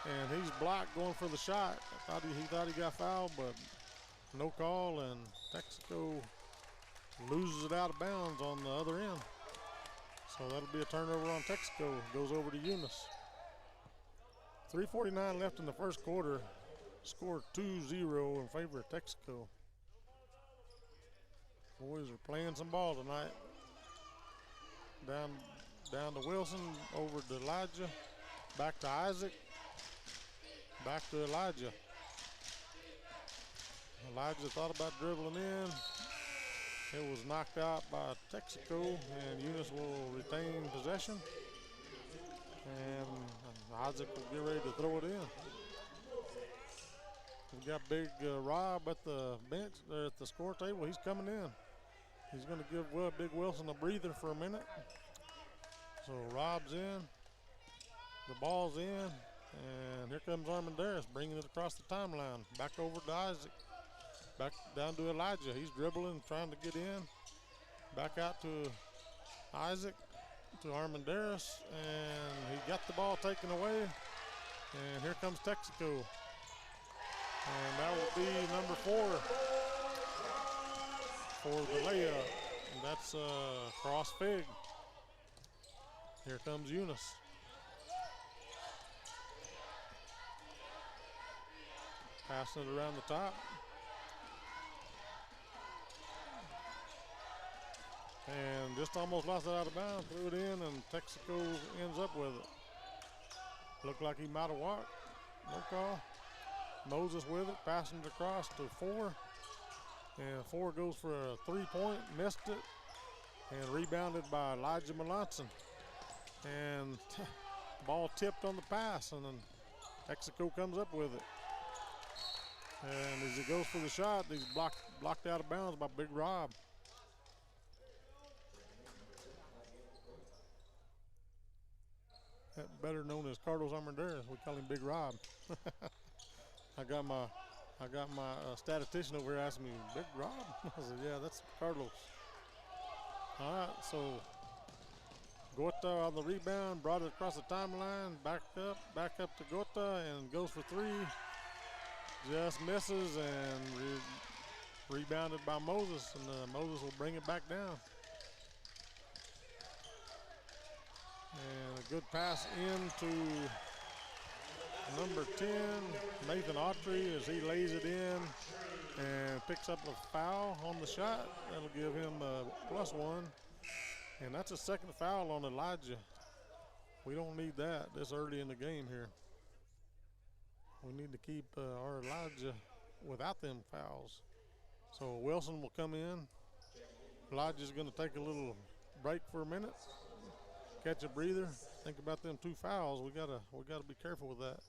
and he's blocked going for the shot. He thought he got fouled, but no call, and Texico loses it out of bounds on the other end. So that'll be a turnover on Texico. Goes over to Eunice. 3:49 left in the first quarter. Score 2-0 in favor of Texico. Boys are playing some ball tonight. Down to Wilson, over to Elijah, back to Isaac, back to Elijah. Elijah thought about dribbling in. It was knocked out by Texico, and Eunice will retain possession. And Isaac will get ready to throw it in. We've got big Rob at the bench, at the score table. He's coming in. He's going to give Big Wilson a breather for a minute. So Rob's in. The ball's in. And here comes Armendariz bringing it across the timeline. Back over to Isaac. Back down to Elijah. He's dribbling, trying to get in. Back out to Isaac, to Armendariz, and he got the ball taken away. And here comes Texico. And that will be number 4 for the layup. And that's Cross Fig. Here comes Eunice. Passing it around the top. And just almost lost it out of bounds. Threw it in, and Texico ends up with it. Looked like he might have walked. No call. Moses with it, passing it across to 4. And 4 goes for a 3-point, missed it, and rebounded by Elijah Melanson. And ball tipped on the pass, and then Texico comes up with it. And as he goes for the shot, he's blocked out of bounds by Big Rob. Better known as Cardinals Armendariz. We call him Big Rob. I got my statistician over here asking me, Big Rob? I said, yeah, that's Cardinals. All right, so Gorta on the rebound, brought it across the timeline, back up to Gorta, and goes for 3. Just misses, and rebounded by Moses, and Moses will bring it back down. And a good pass into number 10, Nathan Autry, as he lays it in and picks up a foul on the shot. That'll give him a +1. And that's a second foul on Elijah. We don't need that this early in the game here. We need to keep our Elijah without them fouls. So Wilson will come in. Elijah's going to take a little break for a minute, catch a breather, think about them 2 fouls. We gotta be careful with that.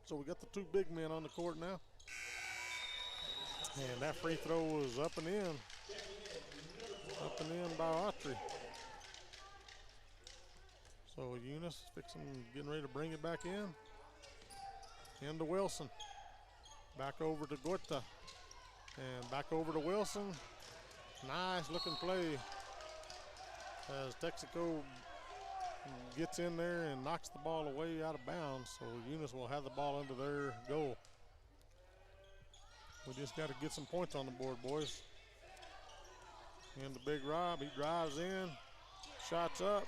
So we got the 2 big men on the court now. And that free throw is up and in. Up and in by Autry. So Eunice getting ready to bring it back in. Into Wilson. Back over to Gorta. And back over to Wilson. Nice looking play as Texico gets in there and knocks the ball away out of bounds. So Eunice will have the ball under their goal. We just got to get some points on the board, boys. And the Big Rob, he drives in, shots up,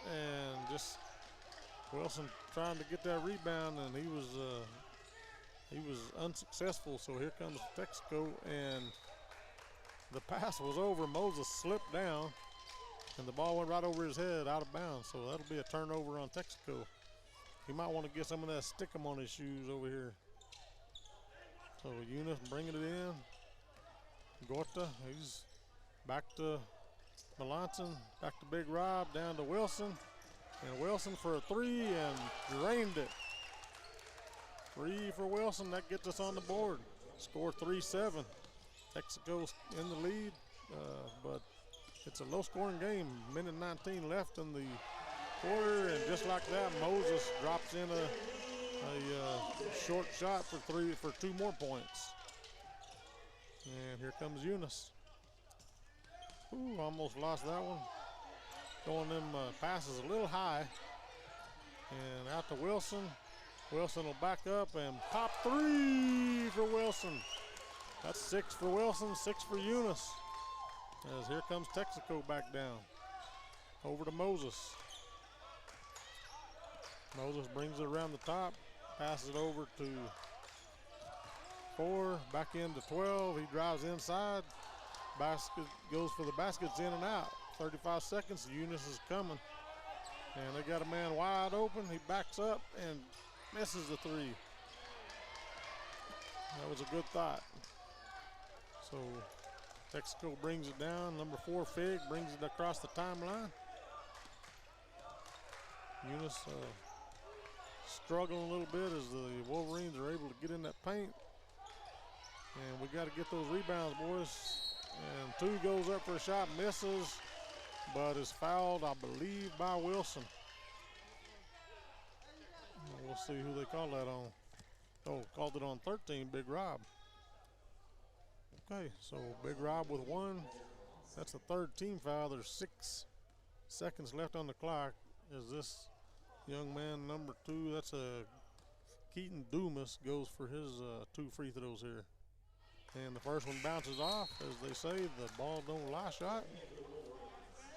and just Wilson trying to get that rebound, and he was unsuccessful. So here comes Texico, and the pass was over. Moses slipped down, and the ball went right over his head out of bounds. So that'll be a turnover on Texico. He might want to get some of that stickum on his shoes over here. So Eunice bringing it in. Gorta, he's back to Melanson, back to Big Rob, down to Wilson. And Wilson for a 3 and drained it. 3 for Wilson, that gets us on the board. Score 3-7. Texico's in the lead, but it's a low-scoring game. Minute 19 left in the quarter, and just like that, Moses drops in a short shot for 2 more points. And here comes Eunice. Ooh, almost lost that one. Throwing them passes a little high. And out to Wilson. Wilson will back up and pop 3 for Wilson. That's 6 for Wilson, 6 for Eunice. As here comes Texico back down. Over to Moses. Moses brings it around the top. Passes it over to 4, back into 12. He drives inside. Basket goes for the baskets, in and out. 35 seconds, Eunice is coming. And they got a man wide open. He backs up and misses the 3. That was a good thought. So Texico brings it down. Number 4, Fig, brings it across the timeline. Eunice struggling a little bit as the Wolverines are able to get in that paint. And we got to get those rebounds, boys. And 2 goes up for a shot, misses, but is fouled, I believe, by Wilson. We'll Let's see who they called that on. Oh, called it on 13, Big Rob. Okay, so Big Rob with 1. That's the 3rd team foul. There's 6 seconds left on the clock. As this young man, number 2, that's a Keaton Dumas, goes for his 2 free throws here. And the first one bounces off. As they say, the ball don't lie shot.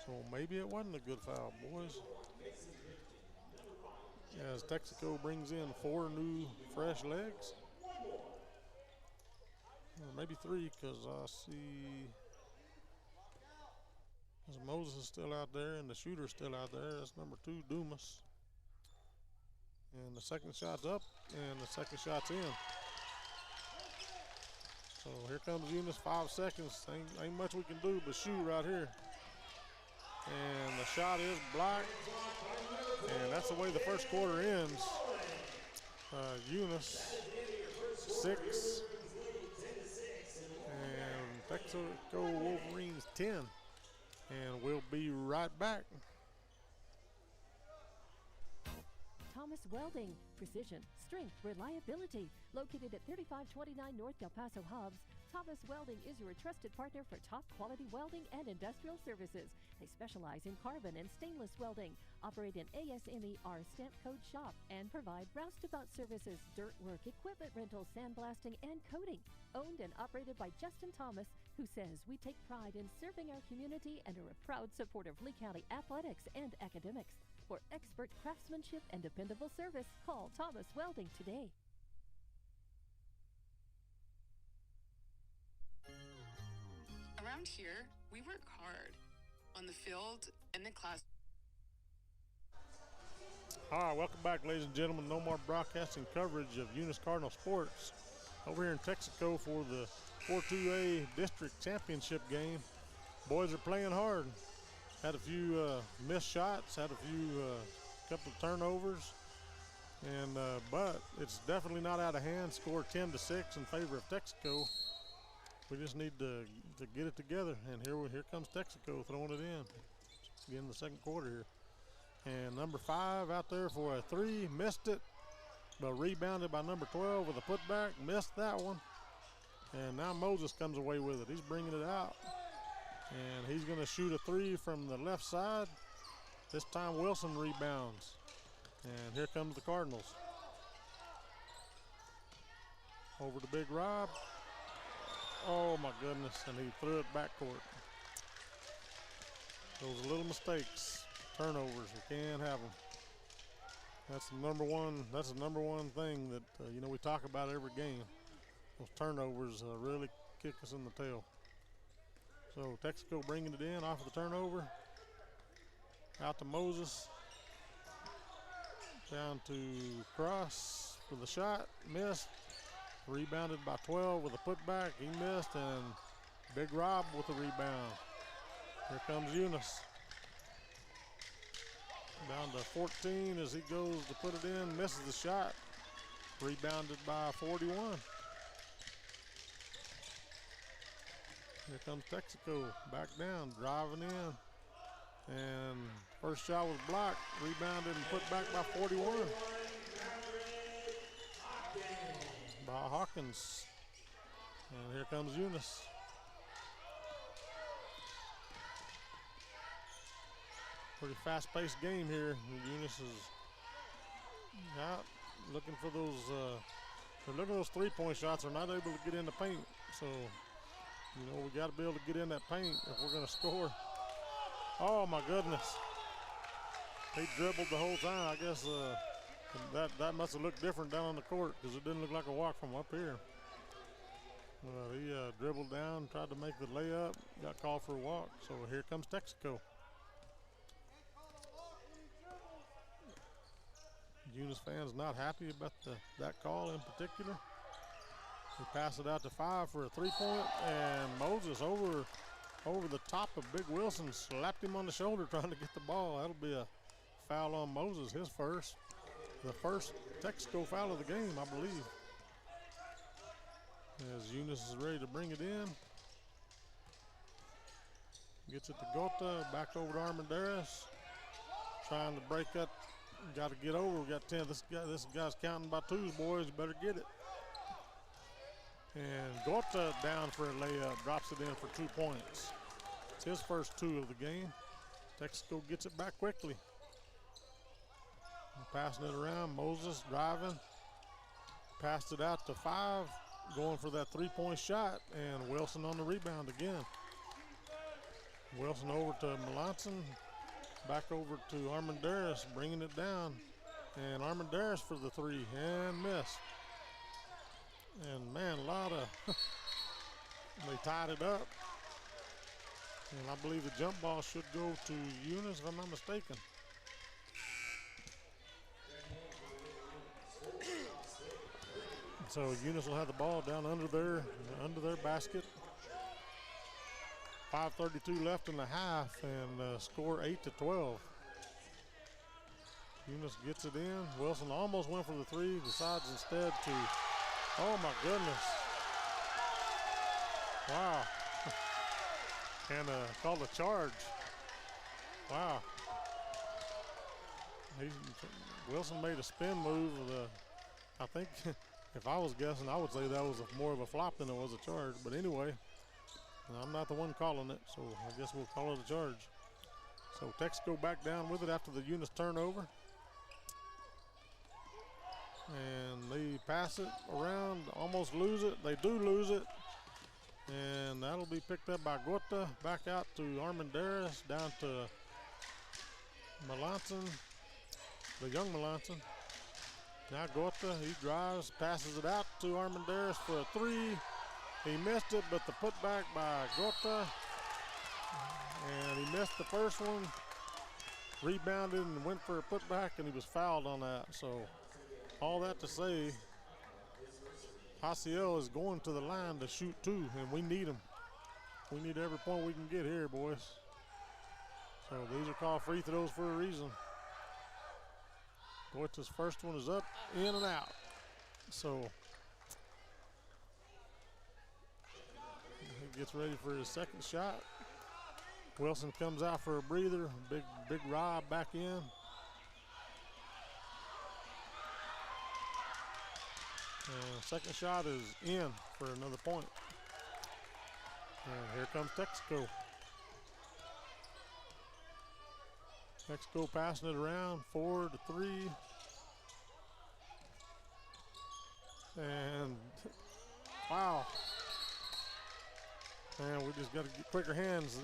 So maybe it wasn't a good foul, boys. As Texico brings in 4 new fresh legs. Or maybe 3, because I see Moses is still out there and the shooter's still out there. That's number 2, Dumas. And the second shot's up and the second shot's in. So here comes Eunice, 5 seconds. Ain't much we can do but shoot right here. And the shot is blocked. And that's the way the first quarter ends. Eunice, 6. And Texico Wolverines, 10. And we'll be right back. Thomas Welding, precision, strength, reliability. Located at 3529 North Del Paso Hobbs, Thomas Welding is your trusted partner for top quality welding and industrial services. They specialize in carbon and stainless welding, operate an ASME R stamp code shop, and provide roustabout services, dirt work, equipment rental, sandblasting, and coating. Owned and operated by Justin Thomas, who says we take pride in serving our community and are a proud supporter of Lee County athletics and academics. For expert craftsmanship and dependable service, call Thomas Welding today. Around here, we work hard on the field and the class. All right, welcome back, ladies and gentlemen. No more broadcasting coverage of Eunice Cardinal sports over here in Texico for the 4-2A district championship game. Boys are playing hard. Had a few missed shots, had a few couple of turnovers, and but it's definitely not out of hand. Score 10-6 in favor of Texico. We just need to get it together, and here comes Texico throwing it in. Again, the second quarter here. And number 5 out there for a 3, missed it, but rebounded by number 12 with a putback, missed that one. And now Moses comes away with it. He's bringing it out. And he's going to shoot a 3 from the left side. This time Wilson rebounds. And here comes the Cardinals. Over to Big Rob. Oh my goodness, and he threw it backcourt. Those little mistakes, turnovers, we can't have them. That's the number one thing that, we talk about every game. Those turnovers really kick us in the tail. So Texico bringing it in off of the turnover. Out to Moses. Down to Cross for the shot. Missed. Rebounded by 12 with a putback. He missed. And Big Rob with the rebound. Here comes Eunice. Down to 14 as he goes to put it in. Misses the shot. Rebounded by 41. Here comes Texico, back down, driving in. And first shot was blocked, rebounded and put back by 41. By Hawkins. And here comes Eunice. Pretty fast-paced game here. Eunice is out looking for those, they're looking at those three-point shots. They're not able to get in the paint. So, we got to be able to get in that paint if we're going to score. Oh, my goodness. He dribbled the whole time. I guess that must have looked different down on the court because it didn't look like a walk from up here. He dribbled down, tried to make the layup, got called for a walk. So here comes Texico. Eunice fans not happy about that call in particular. He passed it out to 5 for a three-point, and Moses over the top of Big Wilson, slapped him on the shoulder trying to get the ball. That'll be a foul on Moses, his first. The first Texico foul of the game, I believe. As Eunice is ready to bring it in. Gets it to Gota, back over to Armendariz. Trying to break up Got to get over. We got 10. This guy's counting by twos, boys. You better get it. And Gorta down for a layup, drops it in for 2 points. It's his first 2 of the game. Texico gets it back quickly. Passing it around, Moses driving. Passed it out to 5, going for that 3-point shot, and Wilson on the rebound again. Wilson over to Melanson, back over to Armendariz, bringing it down. And Armendariz for the 3, and missed. And man, a lot of, they tied it up. And I believe the jump ball should go to Eunice, if I'm not mistaken. So Eunice will have the ball down under their basket. 5:32 left in the half, and score 8-12. Eunice gets it in. Wilson almost went for the 3, decides instead to, oh my goodness. Wow. And called a charge. Wow. Wilson made a spin move. I think if I was guessing, I would say that was more of a flop than it was a charge. But anyway, I'm not the one calling it, so I guess we'll call it a charge. So Texico back down with it after the Eunice turnover. And they pass it around, almost lose it. They do lose it. And that'll be picked up by Gorta. Back out to Armendariz, down to Melanson, the young Melanson. Now Gorta, he drives, passes it out to Armendariz for a 3. He missed it, but the putback by Gorta. And he missed the first one. Rebounded and went for a putback, and he was fouled on that. So all that to say, Haciel is going to the line to shoot 2, and we need him. We need every point we can get here, boys. So these are called free throws for a reason. Gorta's first one is up, in and out. So he gets ready for his second shot. Wilson comes out for a breather. Big Rob back in. Second shot is in for another point. And here comes Texico. Texico passing it around, 4 to 3. And wow. Man, we just got to get quicker hands.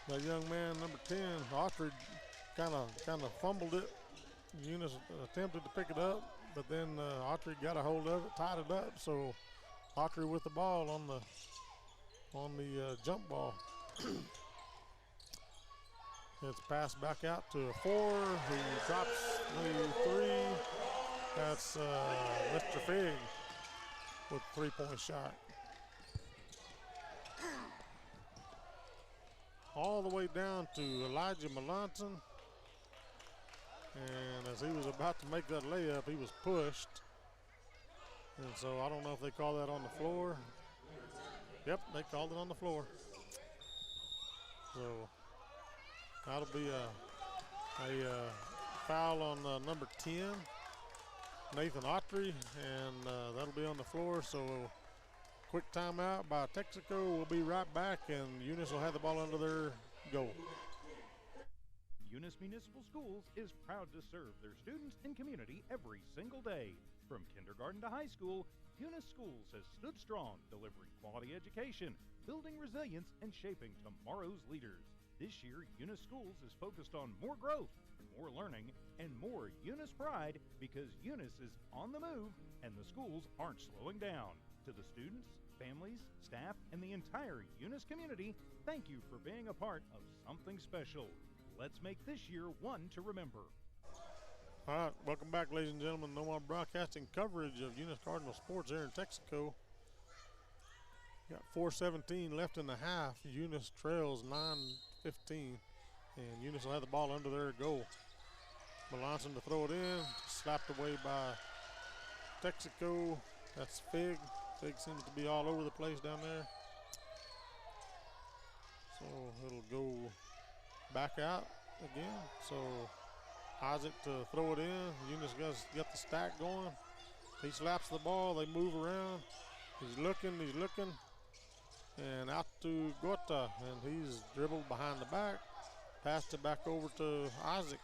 That young man, number 10, Autry, kind of fumbled it. Eunice attempted to pick it up, but then Autry got a hold of it, tied it up. So Autry with the ball on the jump ball. It's passed back out to a 4, who drops the 3. That's Mr. Fig with a 3-point shot. All the way down to Elijah Melanson. And as he was about to make that layup, he was pushed. And so I don't know if they call that on the floor. Yep, they called it on the floor. So that'll be a foul on number 10, Nathan Autry, and that'll be on the floor. So quick timeout by Texico. We'll be right back, and Eunice will have the ball under their goal. Eunice Municipal Schools is proud to serve their students and community every single day. From kindergarten to high school, Eunice Schools has stood strong, delivering quality education, building resilience, and shaping tomorrow's leaders. This year, Eunice Schools is focused on more growth, more learning, and more Eunice pride, because Eunice is on the move and the schools aren't slowing down. To the students, families, staff, and the entire Eunice community, thank you for being a part of something special. Let's make this year one to remember. All right, welcome back, ladies and gentlemen. No more broadcasting coverage of Eunice Cardinal sports here in Texico. Got 4:17 left in the half. Eunice trails 9-15, and Eunice will have the ball under their goal. Melanson to throw it in, slapped away by Texico. That's Fig. Fig seems to be all over the place down there. So it'll go back out again. So Isaac to throw it in. Eunice got the stack going. He slaps the ball. They move around. He's looking. And out to Gota. And he's dribbled behind the back. Passed it back over to Isaac.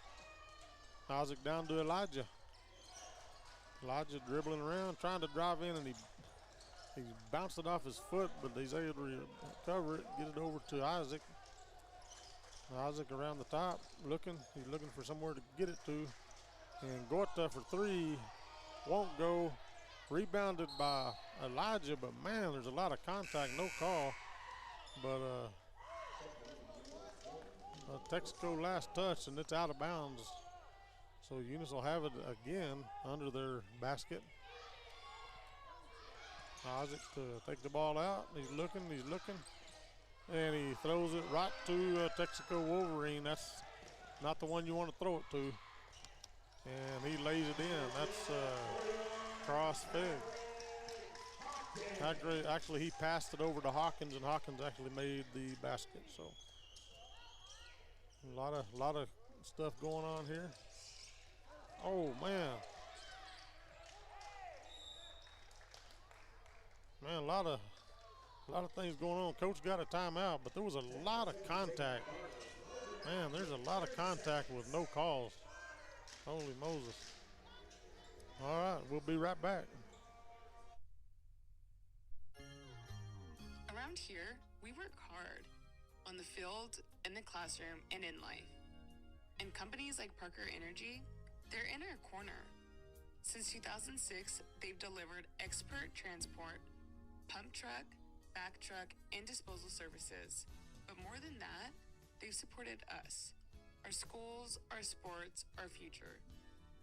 Isaac down to Elijah. Elijah dribbling around, trying to drive in, and he bounced it off his foot, but he's able to recover it, get it over to Isaac. Isaac around the top, looking. He's looking for somewhere to get it to. And Gorta for three, won't go. Rebounded by Elijah, but man, there's a lot of contact, no call. But Texico last touch, and it's out of bounds. So Eunice will have it again under their basket. Isaac to take the ball out. He's looking. And he throws it right to Texico Wolverine. That's not the one you want to throw it to. And he lays it in. That's cross fig. Actually, he passed it over to Hawkins, and Hawkins actually made the basket. So a lot of stuff going on here. Oh man, a lot of things going on. Coach got a timeout, but there was a lot of contact. Man, there's a lot of contact with no calls. Holy Moses. All right, we'll be right back. Around here, we work hard on the field, in the classroom, and in life. And companies like Parker Energy, they're in our corner. Since 2006, they've delivered expert transport, pump truck, back truck, and disposal services. But more than that, they've supported us, our schools, our sports, our future.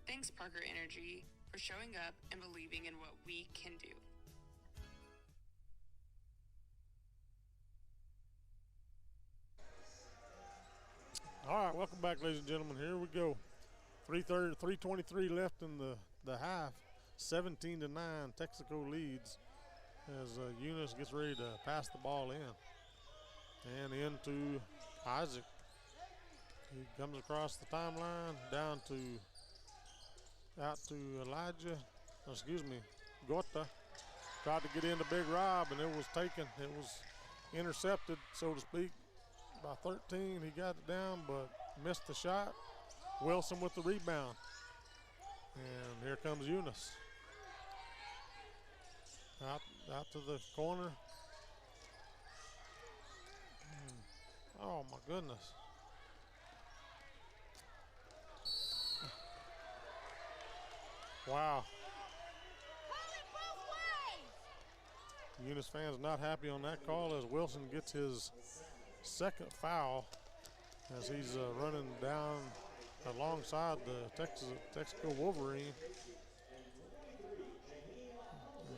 Thanks, Parker Energy, for showing up and believing in what we can do. All right, welcome back, ladies and gentlemen. Here we go. 3:23 left in the half. 17-9, Texico leads as Eunice gets ready to pass the ball in. And into Isaac. He comes across the timeline, out to Elijah. Gota. Tried to get into Big Rob, and it was taken. It was intercepted, so to speak, by 13. He got it down, but missed the shot. Wilson with the rebound. And here comes Eunice. Out to the corner. Oh my goodness. Wow. Eunice fans not happy on that call as Wilson gets his second foul as he's running down alongside the Texico Wolverine.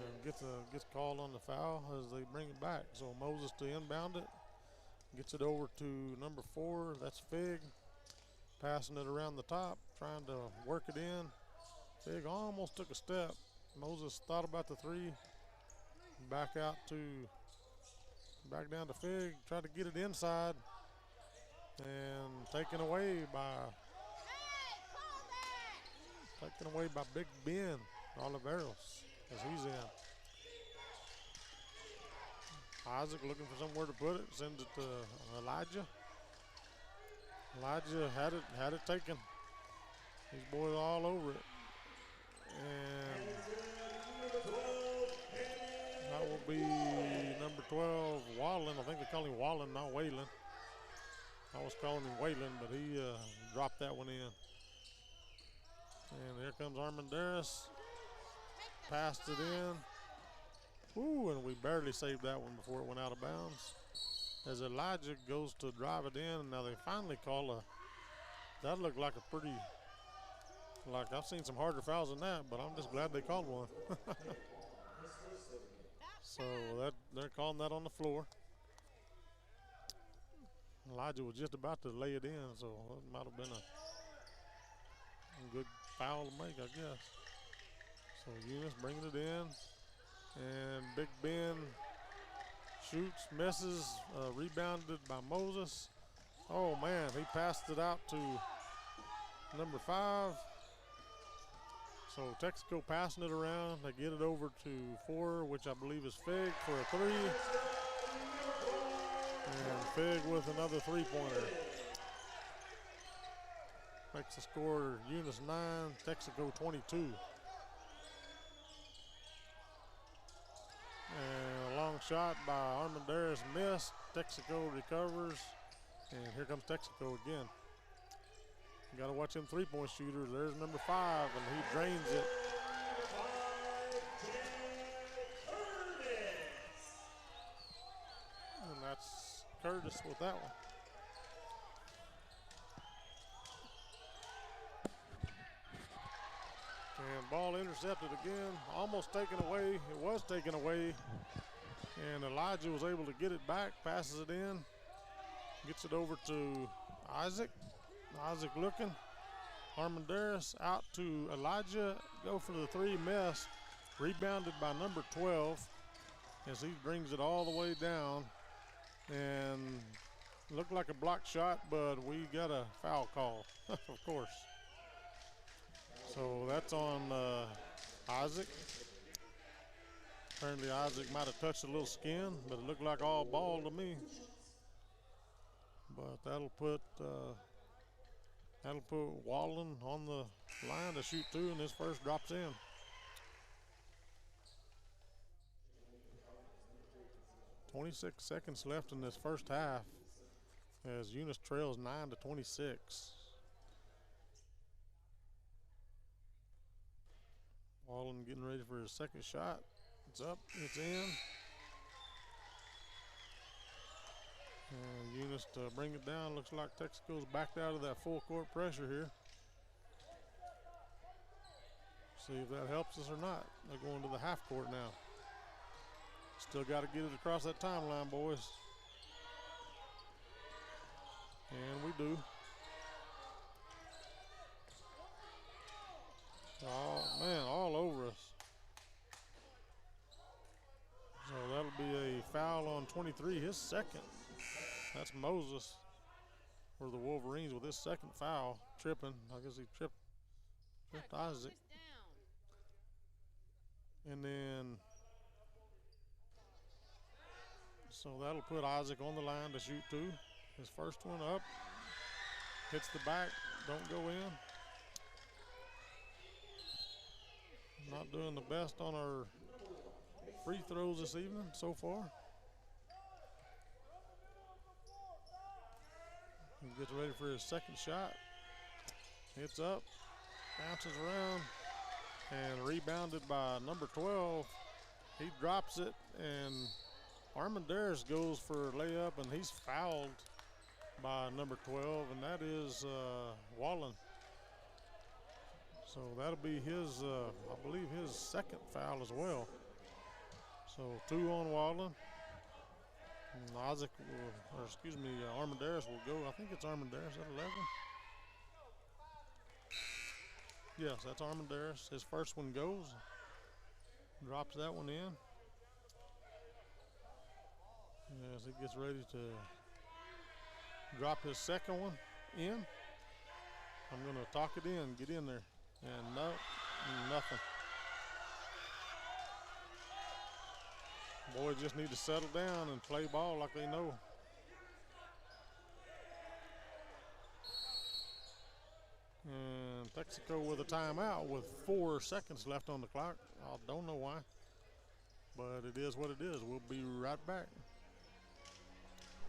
And gets called on the foul as they bring it back. So Moses to inbound it. Gets it over to number 4. That's Fig. Passing it around the top, trying to work it in. Fig almost took a step. Moses thought about the 3. Back down to Fig. Tried to get it inside. And taken away by Big Ben Oliveros as he's in. Isaac looking for somewhere to put it, sends it to Elijah. Elijah had it taken. These boys all over it. And that will be number 12, Wallen. I think they call him Wallen, not Whalen. I was calling him Whalen, but he dropped that one in. And here comes Armandaris. Passed it in. Ooh, and we barely saved that one before it went out of bounds. As Elijah goes to drive it in, and now they finally call that looked like a pretty, I've seen some harder fouls than that, but I'm just glad they called one. So they're calling that on the floor. Elijah was just about to lay it in, so it might have been a good foul to make, I guess. So Eunice bringing it in. And Big Ben shoots, misses, rebounded by Moses. Oh man, he passed it out to number 5. So Texico passing it around. They get it over to 4, which I believe is Fig for a 3. And Fig with another 3-pointer. Makes the score Eunice 9, Texico 22. And a long shot by Armendariz missed. Texico recovers. And here comes Texico again. You got to watch them 3-point shooters. There's number 5, and he drains it. And that's Curtis with that one. And ball intercepted again, almost taken away. It was taken away, and Elijah was able to get it back, passes it in, gets it over to Isaac. Isaac looking. Armendariz out to Elijah. Go for the 3, miss. Rebounded by number 12 as he brings it all the way down. And looked like a block shot, but we got a foul call, of course. So that's on Isaac. Apparently Isaac might have touched a little skin, but it looked like all ball to me. But that'll put Wallen on the line to shoot 2, and his first drops in. .26 seconds left in this first half as Eunice trails 9-26. Wallen getting ready for his second shot. It's up, it's in. And Eunice to bring it down. Looks like Texico's backed out of that full court pressure here. See if that helps us or not. They're going to the half court now. Still got to get it across that timeline, boys. And we do. Oh, man, all over us. So that'll be a foul on 23, his second. That's Moses for the Wolverines with his second foul, tripping. I guess he tripped Isaac. And then, so that'll put Isaac on the line to shoot 2. His first one up, hits the back, don't go in. Not doing the best on our free throws this evening so far. He gets ready for his second shot. Hits up, bounces around, and rebounded by number 12. He drops it, and Armendariz goes for a layup, and he's fouled by number 12, and that is Wallen. So that'll be his, I believe, his second foul as well. So 2 on Wallen. And Isaac, will, or excuse me, Armendariz will go. I think it's Armendariz at 11. Yes, that's Armendariz. His first one goes. Drops that one in. As he gets ready to drop his second one in. I'm going to talk it in, get in there. And no, nothing. Boys just need to settle down and play ball like they know. And Texico with a timeout with 4 seconds left on the clock. I don't know why, but it is what it is. We'll be right back.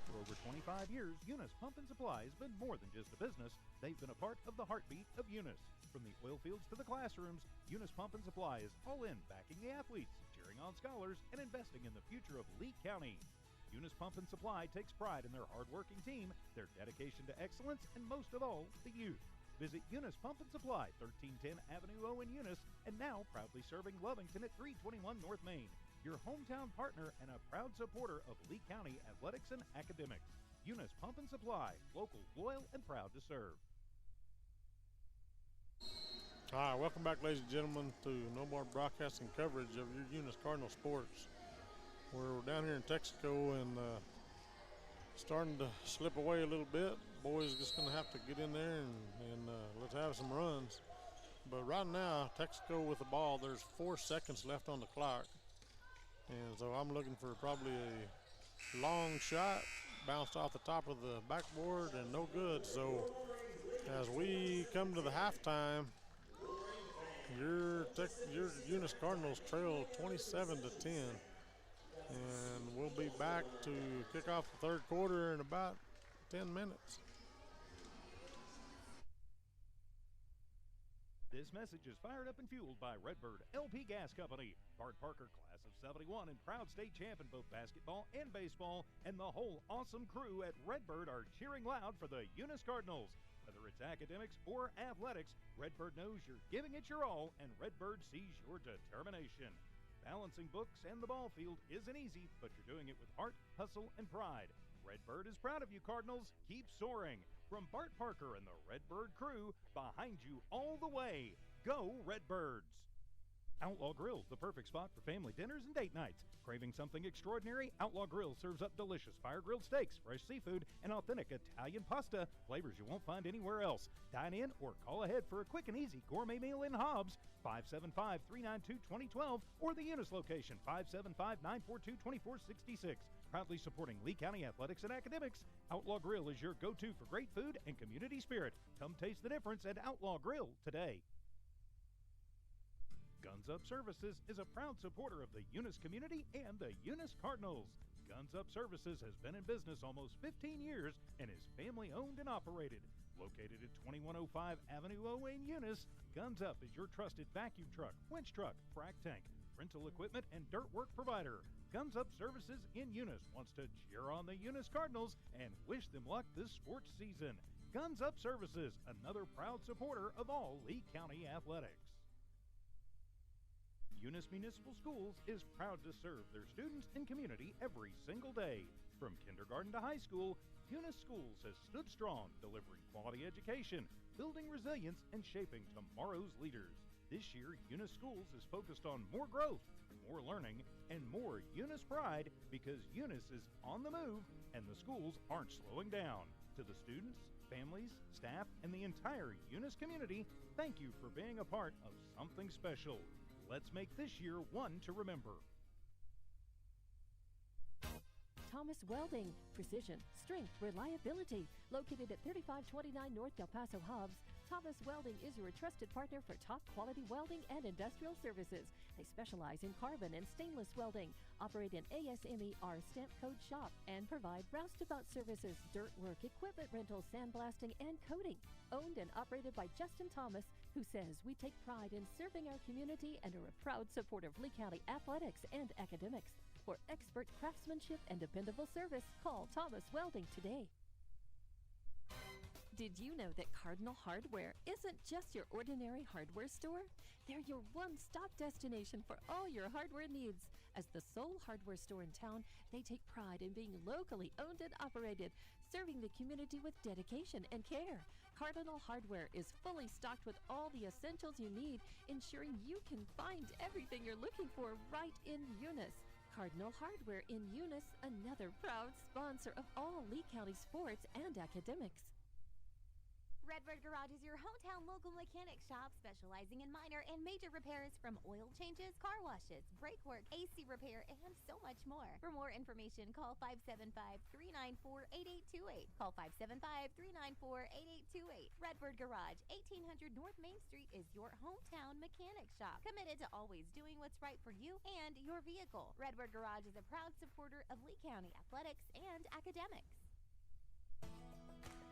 For over 25 years, Eunice Pump and Supply has been more than just a business. They've been a part of the heartbeat of Eunice. From the oil fields to the classrooms, Eunice Pump and Supply is all in, backing the athletes, cheering on scholars, and investing in the future of Lee County. Eunice Pump and Supply takes pride in their hard-working team, their dedication to excellence, and most of all, the youth. Visit Eunice Pump and Supply, 1310 Avenue O in Eunice, and now proudly serving Lovington at 321 North Main. Your hometown partner and a proud supporter of Lee County athletics and academics. Eunice Pump and Supply, local, loyal, and proud to serve. All right, welcome back, ladies and gentlemen, to No More Broadcasting coverage of your Eunice Cardinal sports. We're down here in Texico, and starting to slip away a little bit. Boys just going to have to get in there and let's have some runs. But right now, Texico with the ball, there's 4 seconds left on the clock. And so I'm looking for probably a long shot, bounced off the top of the backboard and no good. So as we come to the halftime, your Eunice Cardinals trail 27-10. And we'll be back to kick off the third quarter in about 10 minutes. This message is fired up and fueled by Redbird LP Gas Company. Bart Parker, class of 71 and proud state champ in both basketball and baseball, and the whole awesome crew at Redbird are cheering loud for the Eunice Cardinals. Whether it's academics or athletics, Redbird knows you're giving it your all, and Redbird sees your determination. Balancing books and the ball field isn't easy, but you're doing it with heart, hustle, and pride. Redbird is proud of you, Cardinals. Keep soaring. From Bart Parker and the Redbird crew, behind you all the way. Go Redbirds! Outlaw Grill, the perfect spot for family dinners and date nights. Craving something extraordinary? Outlaw Grill serves up delicious fire-grilled steaks, fresh seafood, and authentic Italian pasta, flavors you won't find anywhere else. Dine in or call ahead for a quick and easy gourmet meal in Hobbs, 575-392-2012, or the Eunice location, 575-942-2466. Proudly supporting Lee County athletics and academics, Outlaw Grill is your go-to for great food and community spirit. Come taste the difference at Outlaw Grill today. Guns Up Services is a proud supporter of the Eunice community and the Eunice Cardinals. Guns Up Services has been in business almost 15 years and is family owned and operated. Located at 2105 Avenue O in Eunice, Guns Up is your trusted vacuum truck, winch truck, frac tank, rental equipment, and dirt work provider. Guns Up Services in Eunice wants to cheer on the Eunice Cardinals and wish them luck this sports season. Guns Up Services, another proud supporter of all Lee County athletics. Eunice Municipal Schools is proud to serve their students and community every single day. From kindergarten to high school, Eunice Schools has stood strong, delivering quality education, building resilience, and shaping tomorrow's leaders. This year, Eunice Schools is focused on more growth, more learning, and more Eunice pride because Eunice is on the move and the schools aren't slowing down. To the students, families, staff, and the entire Eunice community, thank you for being a part of something special. Let's make this year one to remember. Thomas Welding, precision, strength, reliability. Located at 3529 North Del Paso Hobbs, Thomas Welding is your trusted partner for top quality welding and industrial services. They specialize in carbon and stainless welding, operate an ASME-R stamp code shop, and provide roustabout services, dirt work, equipment rental, sandblasting, and coating. Owned and operated by Justin Thomas, who says we take pride in serving our community and are a proud supporter of Lee County athletics and academics. For expert craftsmanship and dependable service, call Thomas Welding today. Did you know that Cardinal Hardware isn't just your ordinary hardware store? They're your one-stop destination for all your hardware needs. As the sole hardware store in town, they take pride in being locally owned and operated, serving the community with dedication and care. Cardinal Hardware is fully stocked with all the essentials you need, ensuring you can find everything you're looking for right in Eunice. Cardinal Hardware in Eunice, another proud sponsor of all Lee County sports and academics. Redbird Garage is your hometown local mechanic shop specializing in minor and major repairs from oil changes, car washes, brake work, AC repair, and so much more. For more information, call 575-394-8828. Call 575-394-8828. Redbird Garage, 1800 North Main Street is your hometown mechanic shop, committed to always doing what's right for you and your vehicle. Redbird Garage is a proud supporter of Lee County athletics and academics.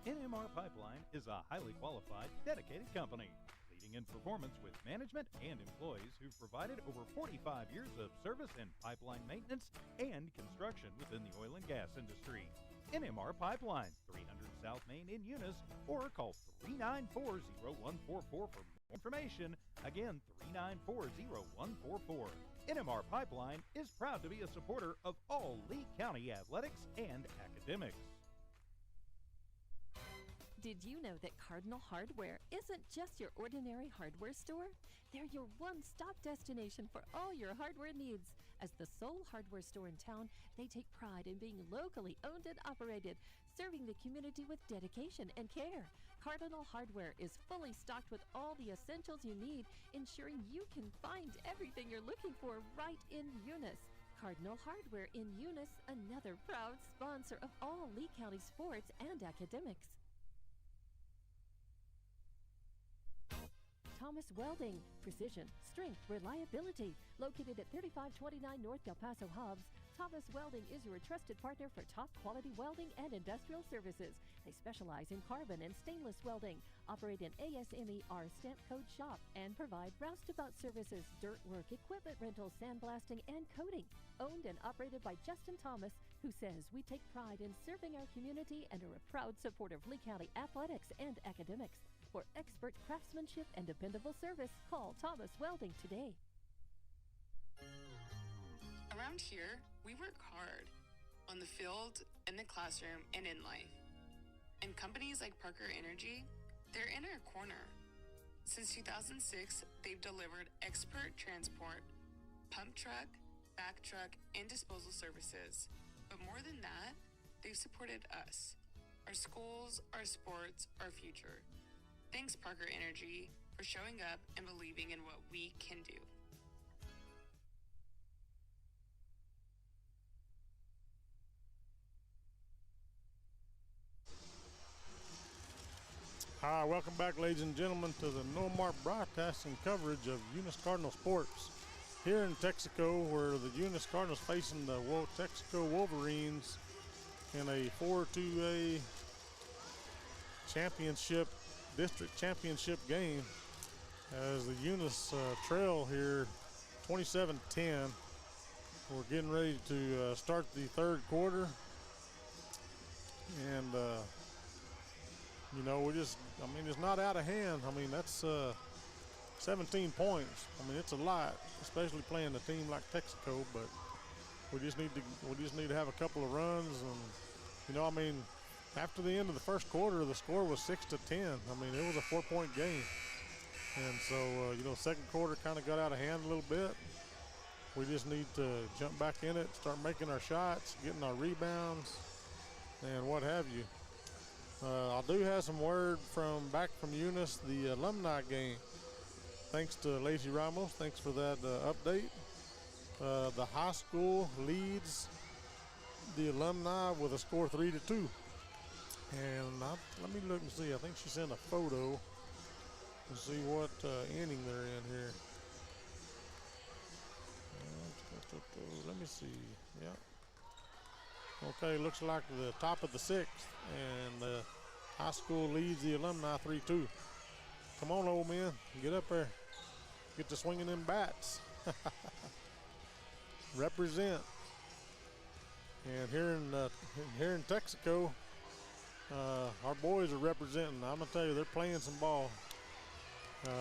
NMR Pipeline is a highly qualified, dedicated company, leading in performance with management and employees who've provided over 45 years of service in pipeline maintenance and construction within the oil and gas industry. NMR Pipeline, 300 South Main in Eunice, or call 394-0144 for more information. Again, 394-0144. NMR Pipeline is proud to be a supporter of all Lee County athletics and academics. Did you know that Cardinal Hardware isn't just your ordinary hardware store? They're your one-stop destination for all your hardware needs. As the sole hardware store in town, they take pride in being locally owned and operated, serving the community with dedication and care. Cardinal Hardware is fully stocked with all the essentials you need, ensuring you can find everything you're looking for right in Eunice. Cardinal Hardware in Eunice, another proud sponsor of all Lee County sports and academics. Thomas Welding, precision, strength, reliability. Located at 3529 North Del Paso Hobbs, Thomas Welding is your trusted partner for top quality welding and industrial services. They specialize in carbon and stainless welding, operate an ASME R stamp code shop, and provide roustabout services, dirt work, equipment rental, sandblasting, and coating. Owned and operated by Justin Thomas, who says we take pride in serving our community and are a proud supporter of Lee County athletics and academics. For expert craftsmanship and dependable service, call Thomas Welding today. Around here, we work hard on the field, in the classroom, and in life. And companies like Parker Energy, they're in our corner. Since 2006, they've delivered expert transport, pump truck, back truck, and disposal services. But more than that, they've supported us, our schools, our sports, our future. Thanks, Parker Energy, for showing up and believing in what we can do. Hi, welcome back, ladies and gentlemen, to the No-Mark broadcasting coverage of Eunice Cardinal sports. Here in Texico, where the Eunice Cardinals facing the Texico Wolverines in a 4-2A championship, district championship game, as the Eunice trail here 27-10. We're getting ready to start the third quarter, and you know, it's not out of hand. I mean, that's 17 points. I mean, it's a lot, especially playing a team like Texico. But we just need to have a couple of runs, and you know, I mean, after the end of the first quarter, the score was 6-10. I mean, it was a 4-point game, and so you know, second quarter kind of got out of hand a little bit. We just need to jump back in it, start making our shots, getting our rebounds, and what have you. I do have some word back from Eunice, the alumni game. Thanks to Lacey Ramos. Thanks for that update. The high school leads the alumni with a score 3-2. And let me look and see. I think she sent a photo to see what inning they're in here. Let me see. Yeah. Okay, looks like the top of the sixth, and the high school leads the alumni 3-2. Come on, old men, get up there. Get to swinging them bats. Represent. And here in Texico, our boys are representing. I'm gonna tell you, they're playing some ball.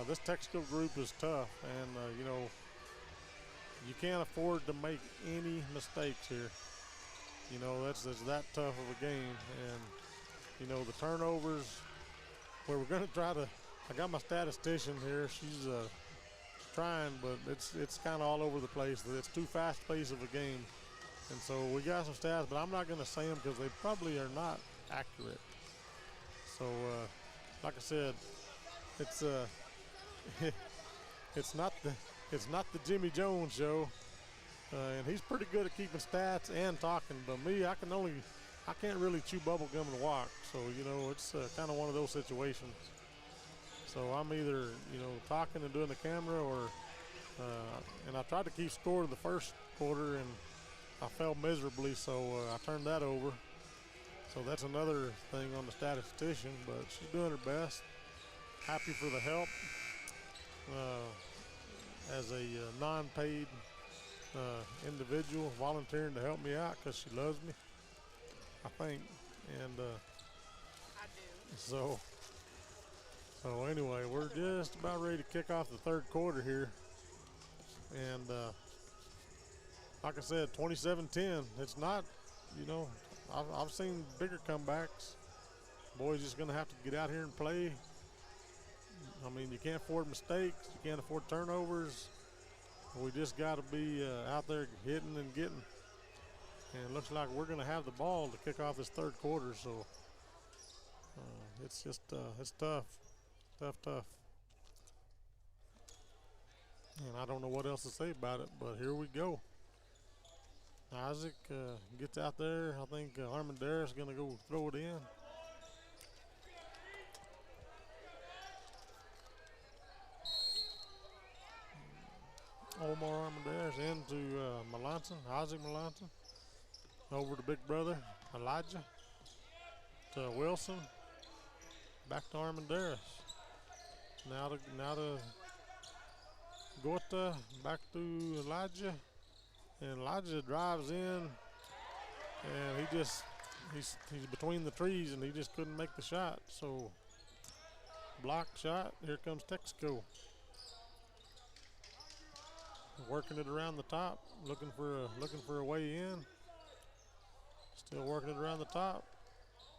This Texico group is tough, and you know, you can't afford to make any mistakes here. You know, that's that tough of a game, and you know, the turnovers. Where we're gonna try to. I got my statistician here. She's trying, but it's kind of all over the place. It's too fast-paced of a game, and so we got some stats, but I'm not gonna say them because they probably are not accurate. So, like I said, it's not the Jimmy Jones show. And he's pretty good at keeping stats and talking, but me, I can't really chew bubble gum and walk. So, you know, it's kind of one of those situations. So I'm either, you know, talking and doing the camera, or, and I tried to keep score of the first quarter, and I fell miserably, so I turned that over. So that's another thing on the statistician, but she's doing her best. Happy for the help as a non-paid individual volunteering to help me out because she loves me, I think, and I do. So anyway, we're just about ready to kick off the third quarter here, and like I said, 27-10. It's not, you know, I've seen bigger comebacks. Boys just gonna have to get out here and play. I mean, you can't afford mistakes, you can't afford turnovers. We just got to be out there hitting and getting. And it looks like we're going to have the ball to kick off this third quarter. So it's just it's tough. Tough. And I don't know what else to say about it, but here we go. Isaac gets out there. I think Armendariz is going to go throw it in. Omar Armendariz into Melanson, Isaac Melanson. Over to big brother, Elijah. To Wilson. Back to Armendariz. Now to Gorta. Back to Elijah. And Elijah drives in. And he's between the trees and he just couldn't make the shot. So block shot. Here comes Texico. Working it around the top, looking for a way in. Still working it around the top,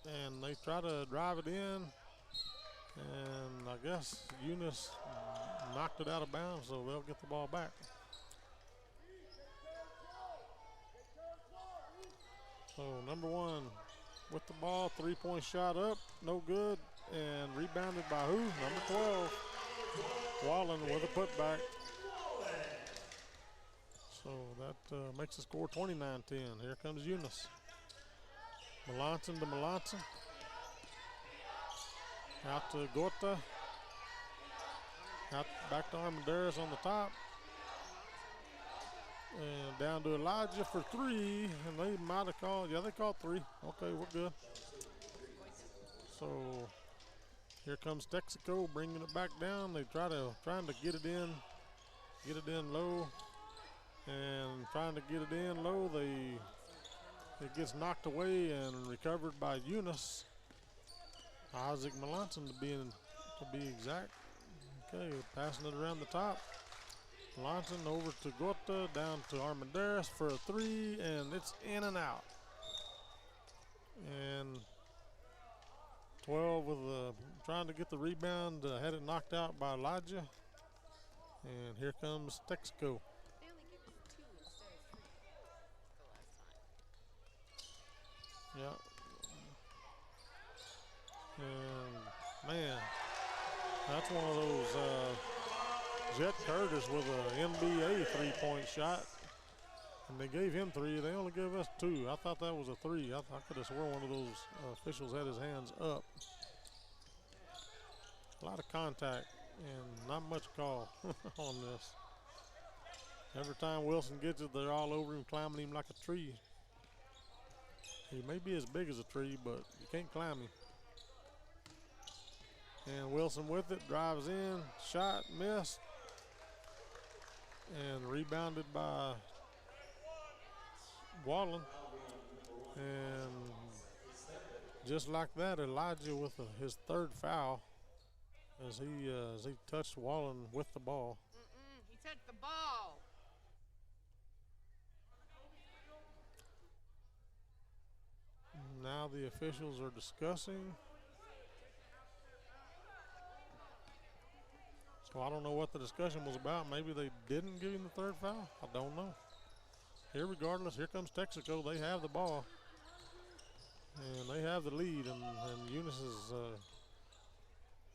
and they try to drive it in, and I guess Eunice knocked it out of bounds, so they'll get the ball back. So number one with the ball, 3-point shot up, no good, and rebounded by who? Number 12, Wallen with a putback. So that makes the score 29-10. Here comes Eunice. Melanson to Melanson. Out to Gorta. Out back to Armendariz on the top. And down to Elijah for three. And they might have called, they called three. Okay, we're good. So here comes Texico bringing it back down. They trying to get it in low. And trying to get it in low, it gets knocked away and recovered by Eunice. Isaac Melanson to be exact. Okay, passing it around the top. Melanson over to Gorta, down to Armendariz for a three, and it's in and out. And 12 with trying to get the rebound, had it knocked out by Elijah. And here comes Texico. Yeah. And man, that's one of those Jet Curtis with an NBA 3-point shot. And they gave him three. They only gave us two. I thought that was a three. I could have sworn one of those officials had his hands up. A lot of contact and not much call on this. Every time Wilson gets it, they're all over him, climbing him like a tree. He may be as big as a tree, but you can't climb him. And Wilson with it, drives in, shot, missed. And rebounded by Wallen. And just like that, Elijah with his third foul as he touched Wallen with the ball. He touched the ball. Now the officials are discussing. So I don't know what the discussion was about. Maybe they didn't give him the third foul. I don't know. Here, regardless, here comes Texico. They have the ball. And they have the lead. And Eunice is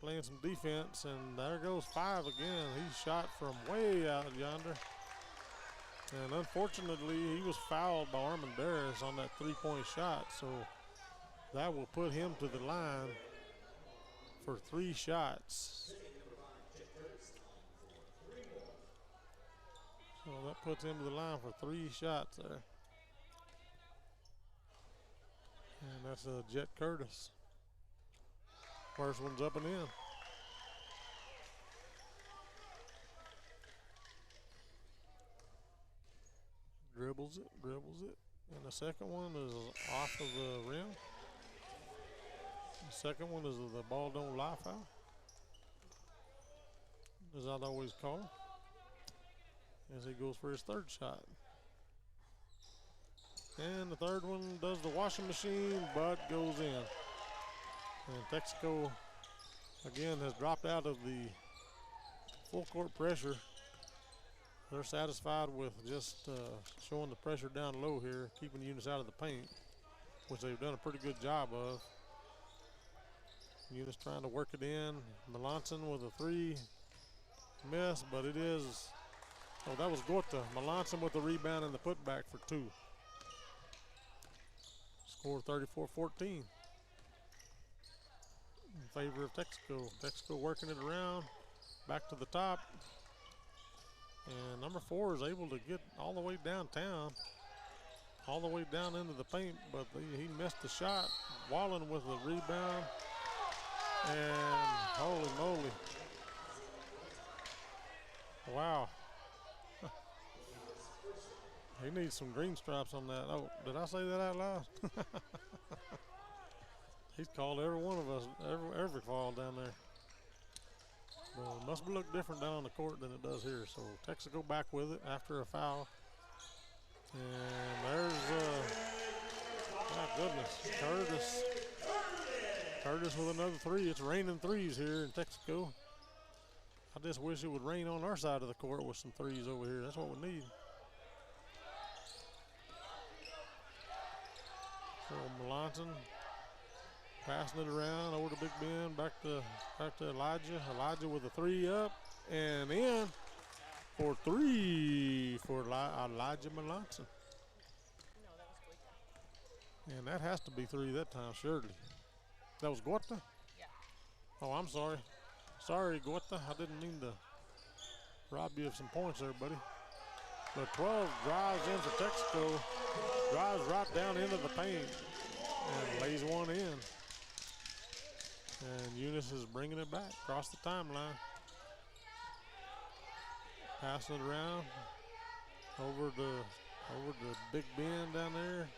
playing some defense. And there goes 5 again. He shot from way out yonder. And unfortunately, he was fouled by Armendariz on that 3-point shot. So that will put him to the line for 3 shots. So that puts him to the line for 3 shots there. And that's Jet Curtis. First one's up and in. Dribbles it. And the second one is off of the rim. The second one is the ball don't lie foul, as I'd always call it, as he goes for his third shot. And the third one does the washing machine, but goes in. And Texico, again, has dropped out of the full court pressure. They're satisfied with just showing the pressure down low here, keeping Eunice out of the paint, which they've done a pretty good job of. Eunice trying to work it in. Melanson with a three. Miss, but it is, oh, that was Gorta. Melanson with the rebound and the putback for two. Score 34-14 in favor of Texico. Texico working it around, back to the top. And number 4 is able to get all the way downtown, all the way down into the paint, but he missed the shot. Wallen with the rebound. And holy moly. Wow. He needs some green stripes on that. Oh, did I say that out loud? He's called every one of us, every foul down there. Well, it must look different down on the court than it does here. So Texico back with it after a foul. And there's, my goodness, Curtis with another three. It's raining threes here in Texico. I just wish it would rain on our side of the court with some threes over here. That's what we need. So Melanson passing it around over to Big Ben, back to Elijah. Elijah with a three up and in for three for Elijah Melanson. And that has to be three that time, surely. That was Gorta? Yeah. Oh, I'm sorry. Sorry, Gorta. I didn't mean to rob you of some points there, buddy. But 12 drives in for Texico. Drives right down into the paint and lays one in. And Eunice is bringing it back across the timeline. Passing it around over to Big Ben down there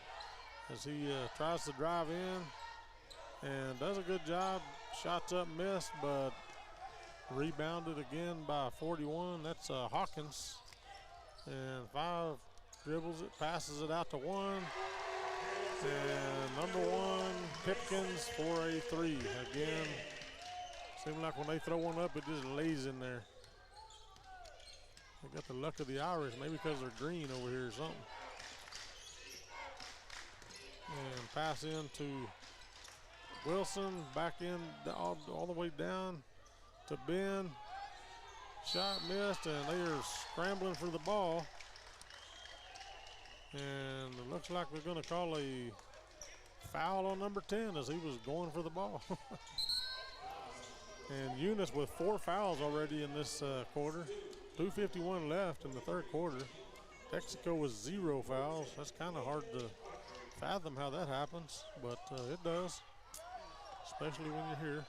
as he tries to drive in and does a good job. Shots up, missed, but rebounded again by 41. That's Hawkins. And 5 dribbles it, passes it out to 1. And number 1, Pipkins for a three. Again, seems like when they throw one up, it just lays in there. They got the luck of the Irish, maybe because they're green over here or something. And pass in to Wilson, back in all the way down to Ben. Shot missed, and they are scrambling for the ball. And it looks like they're going to call a foul on number 10 as he was going for the ball. And Eunice with 4 fouls already in this quarter. 2:51 left in the third quarter. Texico with 0 fouls. That's kind of hard to fathom how that happens, but it does, especially when you're here.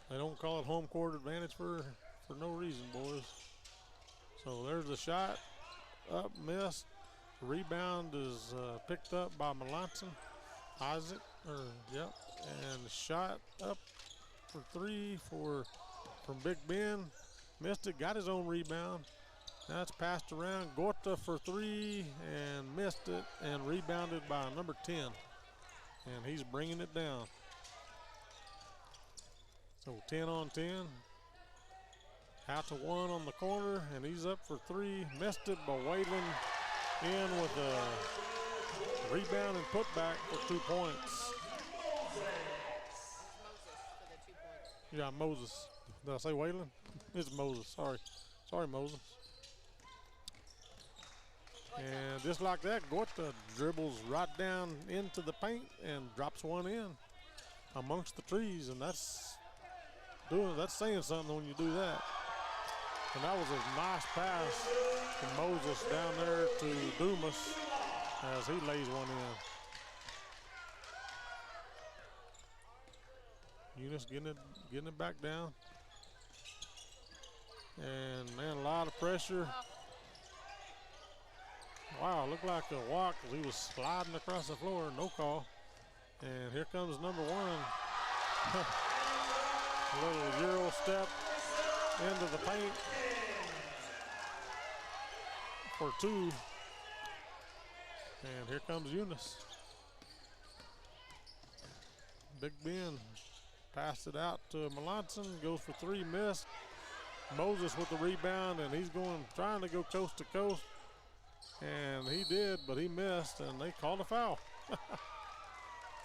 They don't call it home court advantage for no reason, boys. So there's the shot, up, missed. Rebound is picked up by Melanson. Isaac, and shot up for 3 from Big Ben. Missed it, got his own rebound. Now it's passed around. Gorta for 3 and missed it and rebounded by number 10. And he's bringing it down. So 10 on 10. Out to 1 on the corner, and he's up for 3. Missed it, but Whalen in with a rebound and putback for 2 points. Yeah, Moses. Did I say Whalen? It's Moses. Sorry, Moses. And just like that, Gorta dribbles right down into the paint and drops one in amongst the trees, and that's saying something when you do that. And that was a nice pass from Moses down there to Dumas as he lays one in. Eunice getting it back down. And man, a lot of pressure. Wow, looked like a walk because he was sliding across the floor, no call. And here comes number 1. A little Euro step into the paint for 2. And here comes Eunice. Big Ben Passed it out to Melanson, goes for three, missed. Moses with the rebound, and he's trying to go coast to coast. And he did, but he missed, and they called a foul.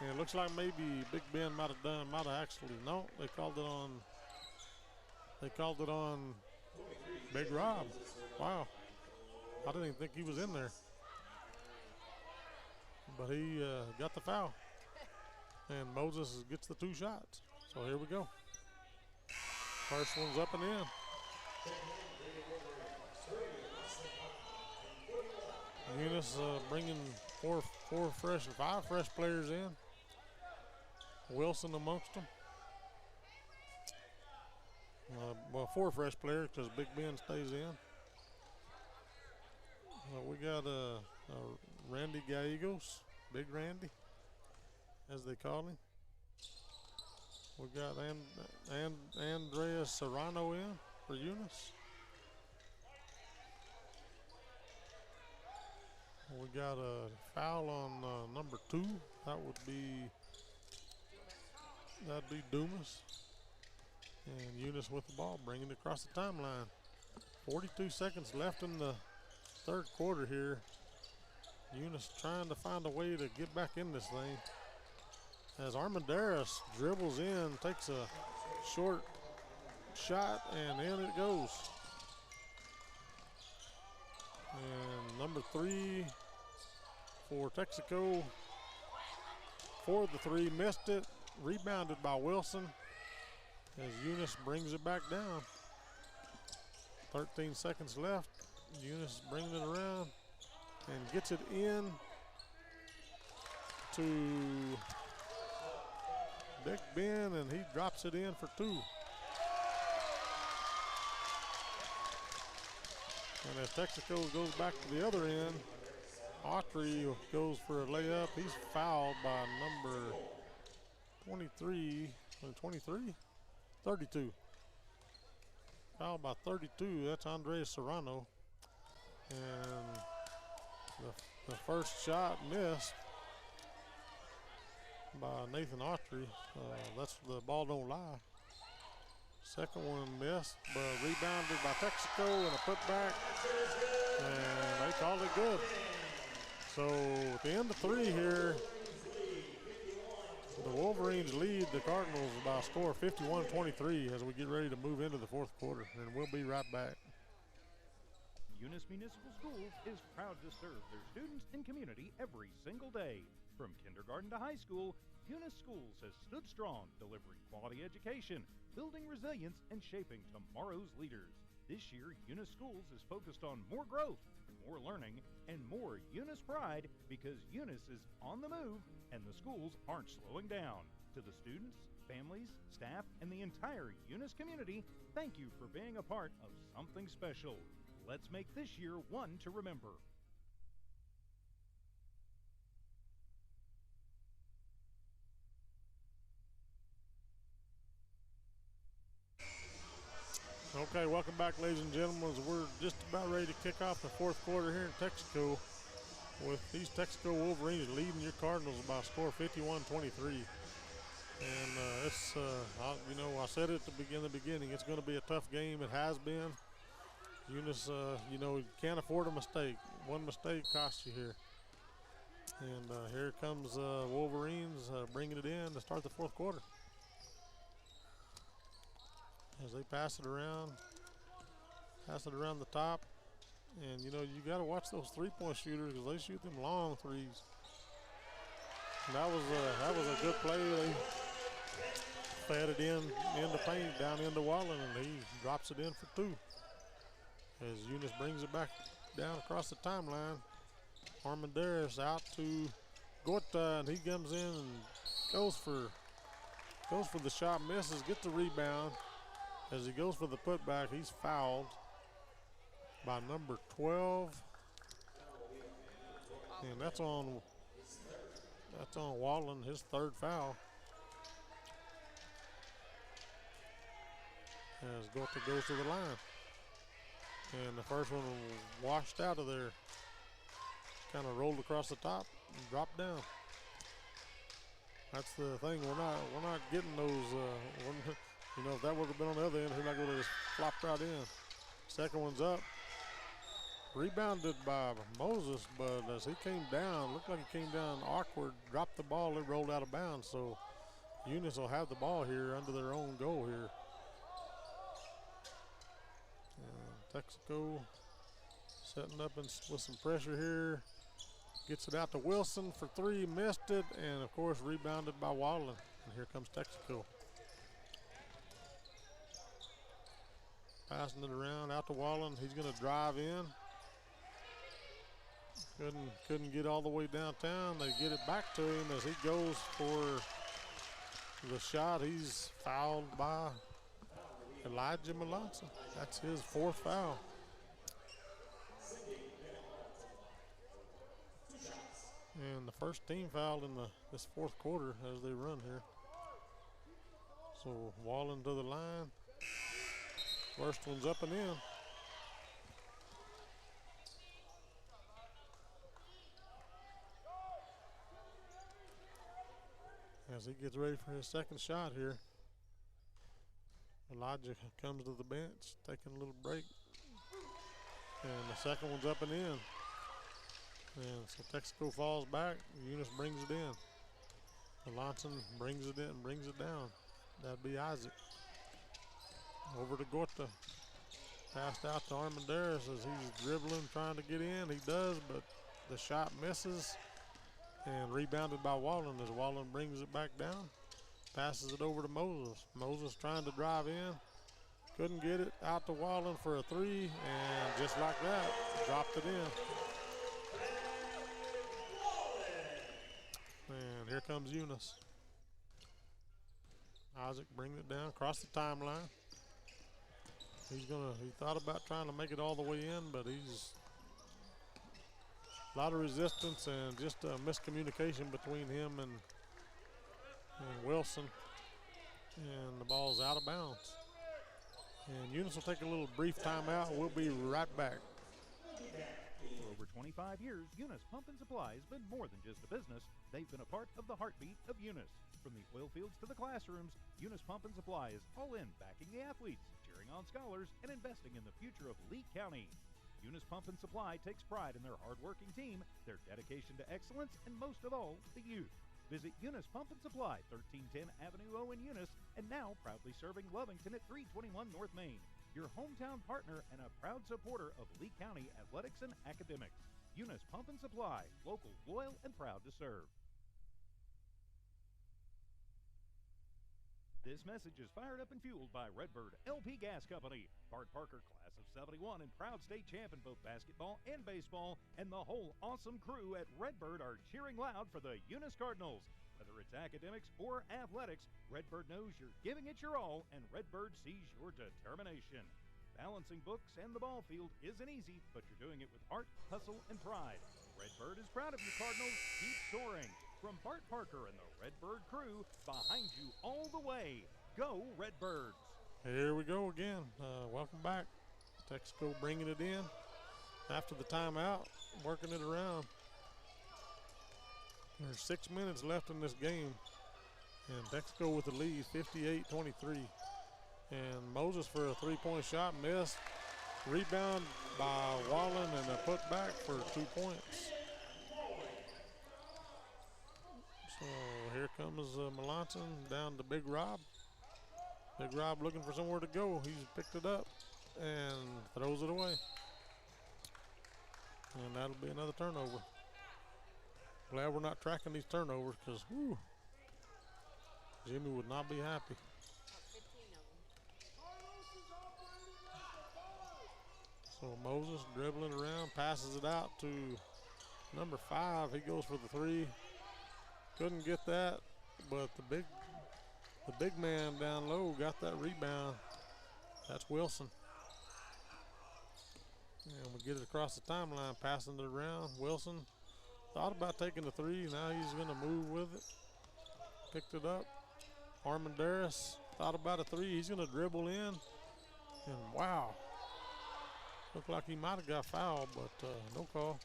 And it looks like maybe Big Ben might have actually, no, they called it on Big Rob. Wow. I didn't even think he was in there. But he got the foul. And Moses gets the two shots. So here we go. First one's up and in. Eunice bringing five fresh players in. Wilson amongst them. Well, four fresh players because Big Ben stays in. We got Randy Gallegos, Big Randy, as they call him. We got Andreas Serrano in for Eunice. We got a foul on number 2. That'd be Dumas. And Eunice with the ball, bringing it across the timeline. 42 seconds left in the third quarter here. Eunice trying to find a way to get back in this thing. As Armendariz dribbles in, takes a short shot, and in it goes. And number 3 for Texico, for the 3, missed it. Rebounded by Wilson as Eunice brings it back down. 13 seconds left. Eunice bringing it around and gets it in to Big Ben, and he drops it in for 2. And as Texico goes back to the other end, Autry goes for a layup. He's fouled by number 32. Fouled by 32. That's Andres Serrano. And the first shot missed by Nathan Autry. That's the ball don't lie. Second one missed, but rebounded by Texico and a putback. And they called it good. So at the end of 3 here, the Wolverines lead the Cardinals by a score of 51-23 as we get ready to move into the fourth quarter. And we'll be right back. Eunice Municipal Schools is proud to serve their students and community every single day. From kindergarten to high school, Eunice Schools has stood strong, delivering quality education, building resilience, and shaping tomorrow's leaders. This year, Eunice Schools is focused on more growth, more learning, and more Eunice pride because Eunice is on the move and the schools aren't slowing down. To the students, families, staff, and the entire Eunice community, thank you for being a part of something special. Let's make this year one to remember. Okay, welcome back, ladies and gentlemen. We're just about ready to kick off the fourth quarter here in Texico with these Texico Wolverines leading your Cardinals by a score of 51-23. And it's, I said it in the beginning, it's going to be a tough game. It has been. Eunice, you can't afford a mistake. One mistake costs you here. And here comes Wolverines bringing it in to start the fourth quarter. As they pass it around the top. And, you got to watch those three-point shooters because they shoot them long threes. And that was a good play. They fed it in the paint, down into Wallen, and he drops it in for 2. As Eunice brings it back down across the timeline. Armendariz out to Gorta, and he comes in and goes for the shot, misses, gets the rebound. As he goes for the putback, he's fouled by number 12. And that's on Wallen, his third foul. As Gorta goes to the line. And the first one washed out of there. Kind of rolled across the top and dropped down. That's the thing. We're not getting those. You know, if that would have been on the other end, he might have just flopped right in. Second one's up. Rebounded by Moses, but as he came down, looked like he came down awkward, dropped the ball, it rolled out of bounds. So Eunice will have the ball here under their own goal here. And Texico setting up with some pressure here. Gets it out to Wilson for three, missed it, and of course rebounded by Wadlin. And here comes Texico. Passing it around out to Wadlin. He's going to drive in. Couldn't get all the way downtown. They get it back to him as he goes for the shot. He's fouled by Elijah Melanson. That's his fourth foul. And the first team foul in this fourth quarter as they run here. So Wallen to the line. First one's up and in. As he gets ready for his second shot here. Elijah comes to the bench, taking a little break. And the second one's up and in. And so Texico falls back. Eunice brings it in. Melanson brings it in, brings it down. That'd be Isaac. Over to Gorta. Passed out to Armendariz as he's dribbling, trying to get in. He does, but the shot misses. And rebounded by Wallen as Wallen brings it back down. Passes it over to Moses. Moses trying to drive in. Couldn't get it. Out to Wallen for a three. And just like that, dropped it in. And here comes Eunice. Isaac brings it down across the timeline. He thought about trying to make it all the way in, but he's a lot of resistance and just a miscommunication between him and Wilson. And the ball's out of bounds. And Eunice will take a little brief timeout. We'll be right back. For over 25 years, Eunice Pump and Supply has been more than just a business. They've been a part of the heartbeat of Eunice. From the oil fields to the classrooms, Eunice Pump and Supply is all in backing the athletes, cheering on scholars, and investing in the future of Lee County. Eunice Pump and Supply takes pride in their hard-working team, their dedication to excellence, and most of all, the youth. Visit Eunice Pump and Supply, 1310 Avenue O in Eunice, and now proudly serving Lovington at 321 North Main. Your hometown partner and a proud supporter of Lee County athletics and academics. Eunice Pump and Supply, local, loyal, and proud to serve. This message is fired up and fueled by Redbird LP Gas Company. Bart Parker, class of 71 and proud state champ in both basketball and baseball, and the whole awesome crew at Redbird are cheering loud for the Eunice Cardinals. Whether it's academics or athletics, Redbird knows you're giving it your all, and Redbird sees your determination. Balancing books and the ball field isn't easy, but you're doing it with heart, hustle, and pride. Redbird is proud of you, Cardinals. Keep soaring. From Bart Parker and the Redbird crew, behind you all the way. Go Redbirds. Here we go again. Welcome back. Texico bringing it in after the timeout, working it around. There's 6 minutes left in this game, and Texico with the lead, 58-23. And Moses for a three-point shot, missed. Rebound by Wallen and a putback for 2 points. So here comes Melanson down to Big Rob. Big Rob looking for somewhere to go. He's picked it up and throws it away. And that'll be another turnover. Glad we're not tracking these turnovers because, Jimmy would not be happy. So Moses dribbling around, passes it out to number 5. He goes for the three. Couldn't get that, but the big man down low got that rebound. That's Wilson. And we get it across the timeline, passing it around. Wilson thought about taking the three. Now he's going to move with it. Picked it up. Armendariz thought about a three. He's going to dribble in. And wow. Looked like he might have got fouled, but no call.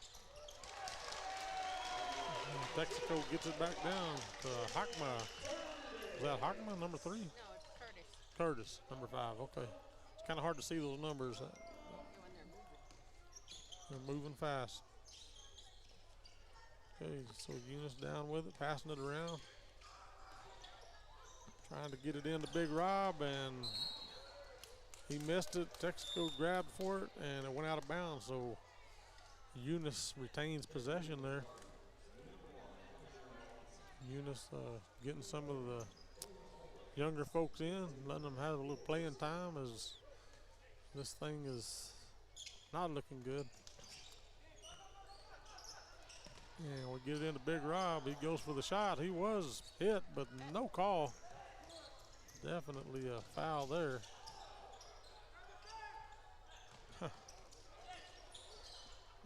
Texico gets it back down to Hockma. Is that Hockma, number 3? No, it's Curtis. Curtis, number 5. Okay. It's kind of hard to see those numbers. When they're moving. They're moving fast. Okay, so Eunice down with it, passing it around. Trying to get it into Big Rob, and he missed it. Texico grabbed for it, and it went out of bounds. So Eunice retains possession there. Eunice getting some of the younger folks in, letting them have a little playing time as this thing is not looking good. And we get it into Big Rob. He goes for the shot. He was hit, but no call. Definitely a foul there.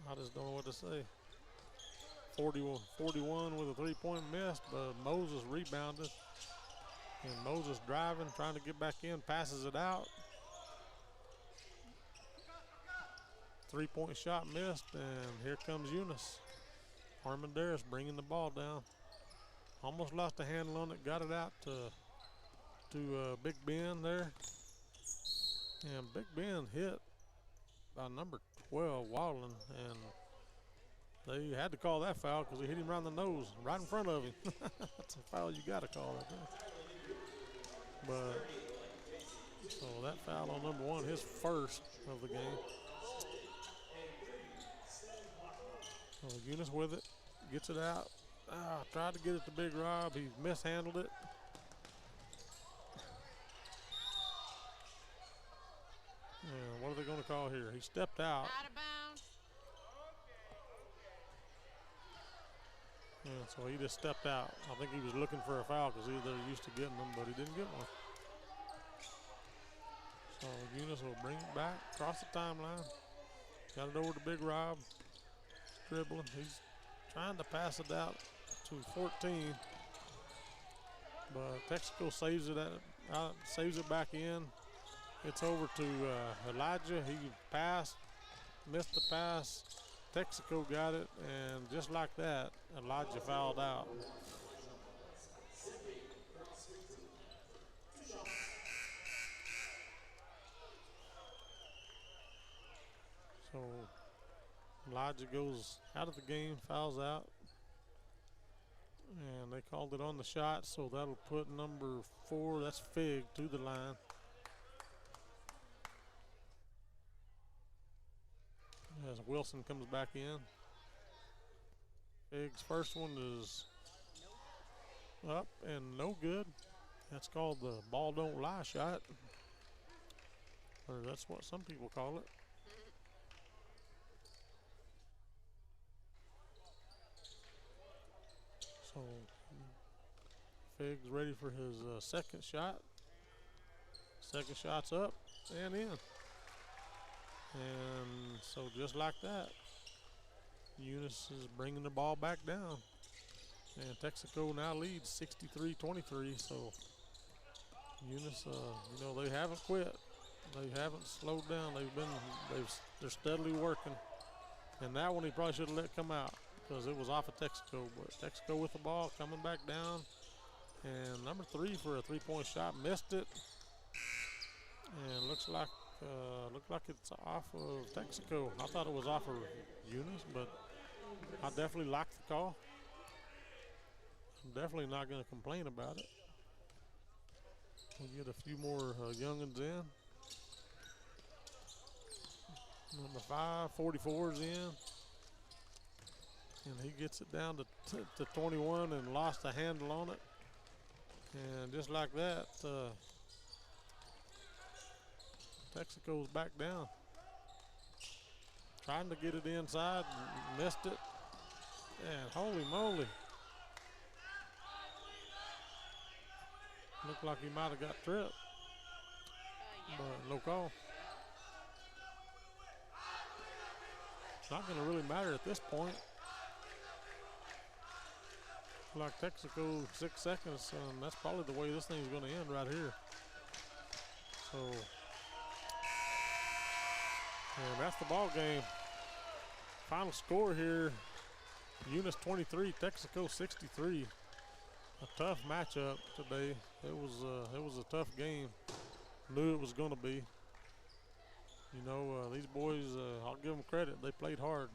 I just don't know what to say. 41 with a 3-point miss, but Moses rebounded. And Moses driving, trying to get back in, passes it out. 3-point shot missed, and here comes Eunice. Armandaris bringing the ball down. Almost lost a handle on it, got it out to Big Ben there. And Big Ben hit by number 12, Wadlin, and they had to call that foul because he hit him around the nose, right in front of him. That's a foul you got to call right there. But, so that foul on number 1, his first of the game. So Eunice with it, gets it out. Tried to get it to Big Rob. He mishandled it. And what are they going to call here? He stepped out. Out of bounds. And so he just stepped out. I think he was looking for a foul because they're used to getting them, but he didn't get one. So Eunice will bring it back across the timeline. Got it over to Big Rob. Dribbling. He's trying to pass it out to 14. But Texico saves it back in. It's over to Elijah. He passed, missed the pass. Texico got it, and just like that, Elijah fouled out. So Elijah goes out of the game, fouls out. And they called it on the shot, so that'll put number 4, that's Fig, to the line. As Wilson comes back in. Fig's first one is up and no good. That's called the ball don't lie shot. Or that's what some people call it. So Fig's ready for his second shot. Second shot's up and in. And so just like that, Eunice is bringing the ball back down. And Texico now leads 63-23. So Eunice, they haven't quit. They haven't slowed down. They're steadily working. And that one he probably should have let come out because it was off of Texico. But Texico with the ball coming back down. And number 3 for a 3-point shot, missed it. And looks like it's off of Texico. I thought it was off of Eunice, but I definitely like the call. I'm definitely not going to complain about it. We'll get a few more youngins in. Number 5, 44's in. And he gets it down to 21 and lost a handle on it. And just like that, Texico's back down. Trying to get it inside, missed it. And holy moly. Looked like he might have got tripped. Yeah. But no call. It's not going to really matter at this point. Like Texico, 6 seconds, and that's probably the way this thing's going to end right here. So, and that's the ball game. Final score here, Eunice 23, Texico 63. A tough matchup today. It was a tough game. Knew it was going to be. You know, these boys, I'll give them credit. They played hard.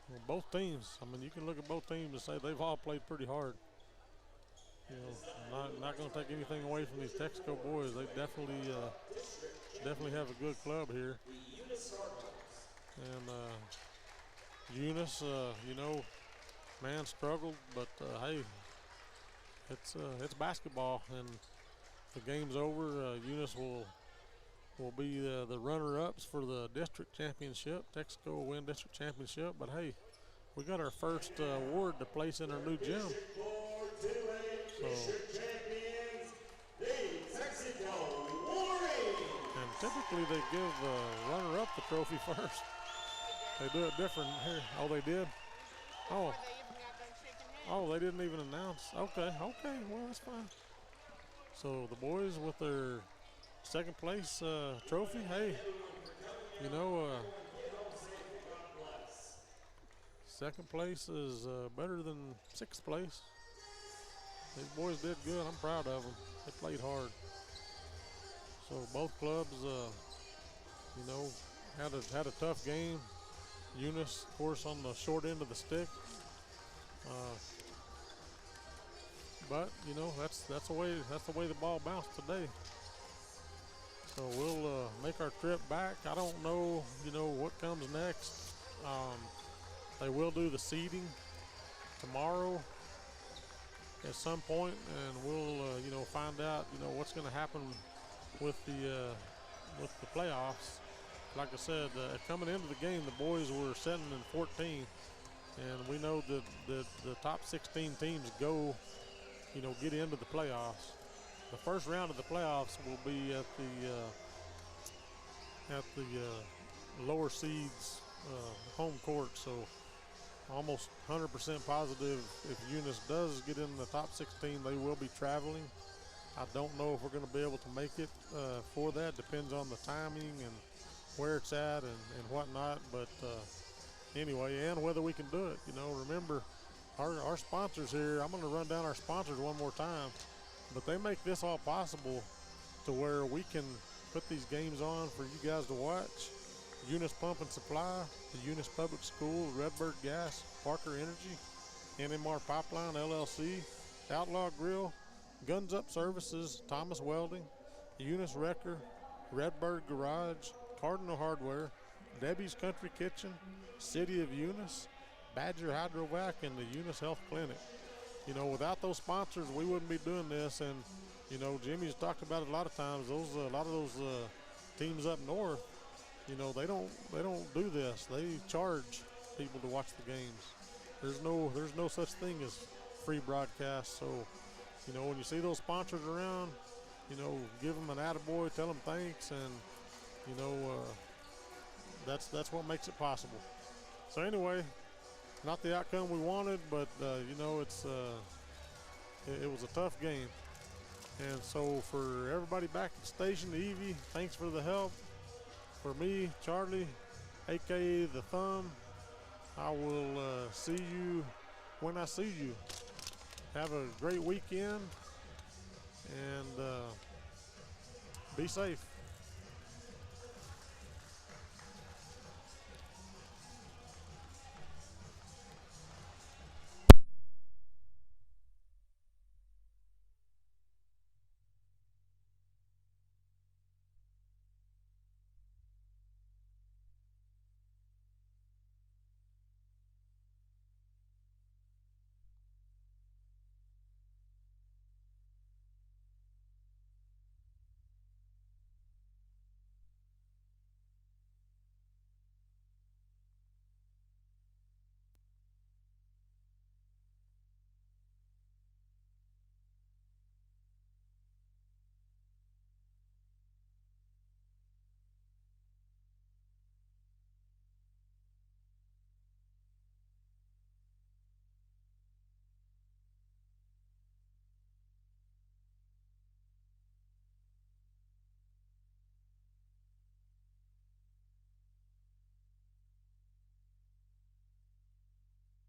Well, both teams. I mean, you can look at both teams and say they've all played pretty hard. You know, not going to take anything away from these Texico boys. They definitely have a good club here. And Eunice, you know, man struggled, but hey, it's basketball, and the game's over. Eunice will be the runner-ups for the district championship. Texico will win district championship, but hey, we got our first award to place in our new gym. So, and typically they give the runner-up the trophy first. They do it different here. Oh, they did? Oh. Oh, they didn't even announce. Okay, well, that's fine. So the boys with their second place trophy, hey, you know, second place is better than sixth place. These boys did good. I'm proud of them. They played hard. So both clubs, you know, had a tough game. Eunice, of course, on the short end of the stick. But you know, that's the way the ball bounced today. So we'll make our trip back. I don't know, you know, what comes next. They will do the seeding tomorrow at some point, and we'll you know, find out, you know, what's going to happen with the playoffs. Like I said, coming into the game, the boys were 7-14, and we know that the top 16 teams go, you know, get into the playoffs. The first round of the playoffs will be at the lower seeds home court. So almost 100% positive if Eunice does get in the top 16, they will be traveling. I don't know if we're going to be able to make it for that. Depends on the timing and where it's at and whatnot. But anyway, and whether we can do it. You know, remember our sponsors here. I'm going to run down our sponsors one more time. But they make this all possible to where we can put these games on for you guys to watch. Eunice Pump and Supply, the Eunice Public School, Redbird Gas, Parker Energy, NMR Pipeline LLC, Outlaw Grill, Guns Up Services, Thomas Welding, Eunice Wrecker, Redbird Garage, Cardinal Hardware, Debbie's Country Kitchen, City of Eunice, Badger Hydrovac, and the Eunice Health Clinic. You know, without those sponsors, we wouldn't be doing this. And you know, Jimmy's talked about it a lot of times. A lot of those teams up north, you know, they don't do this. They charge people to watch the games. There's no such thing as free broadcast. So, you know, when you see those sponsors around, you know, give them an attaboy, tell them thanks, and you know, that's what makes it possible. So anyway, not the outcome we wanted, but you know, it was a tough game. And so for everybody back at the station, Evie, thanks for the help. For me, Charlie, aka the Thumb, I will see you when I see you. Have a great weekend and be safe.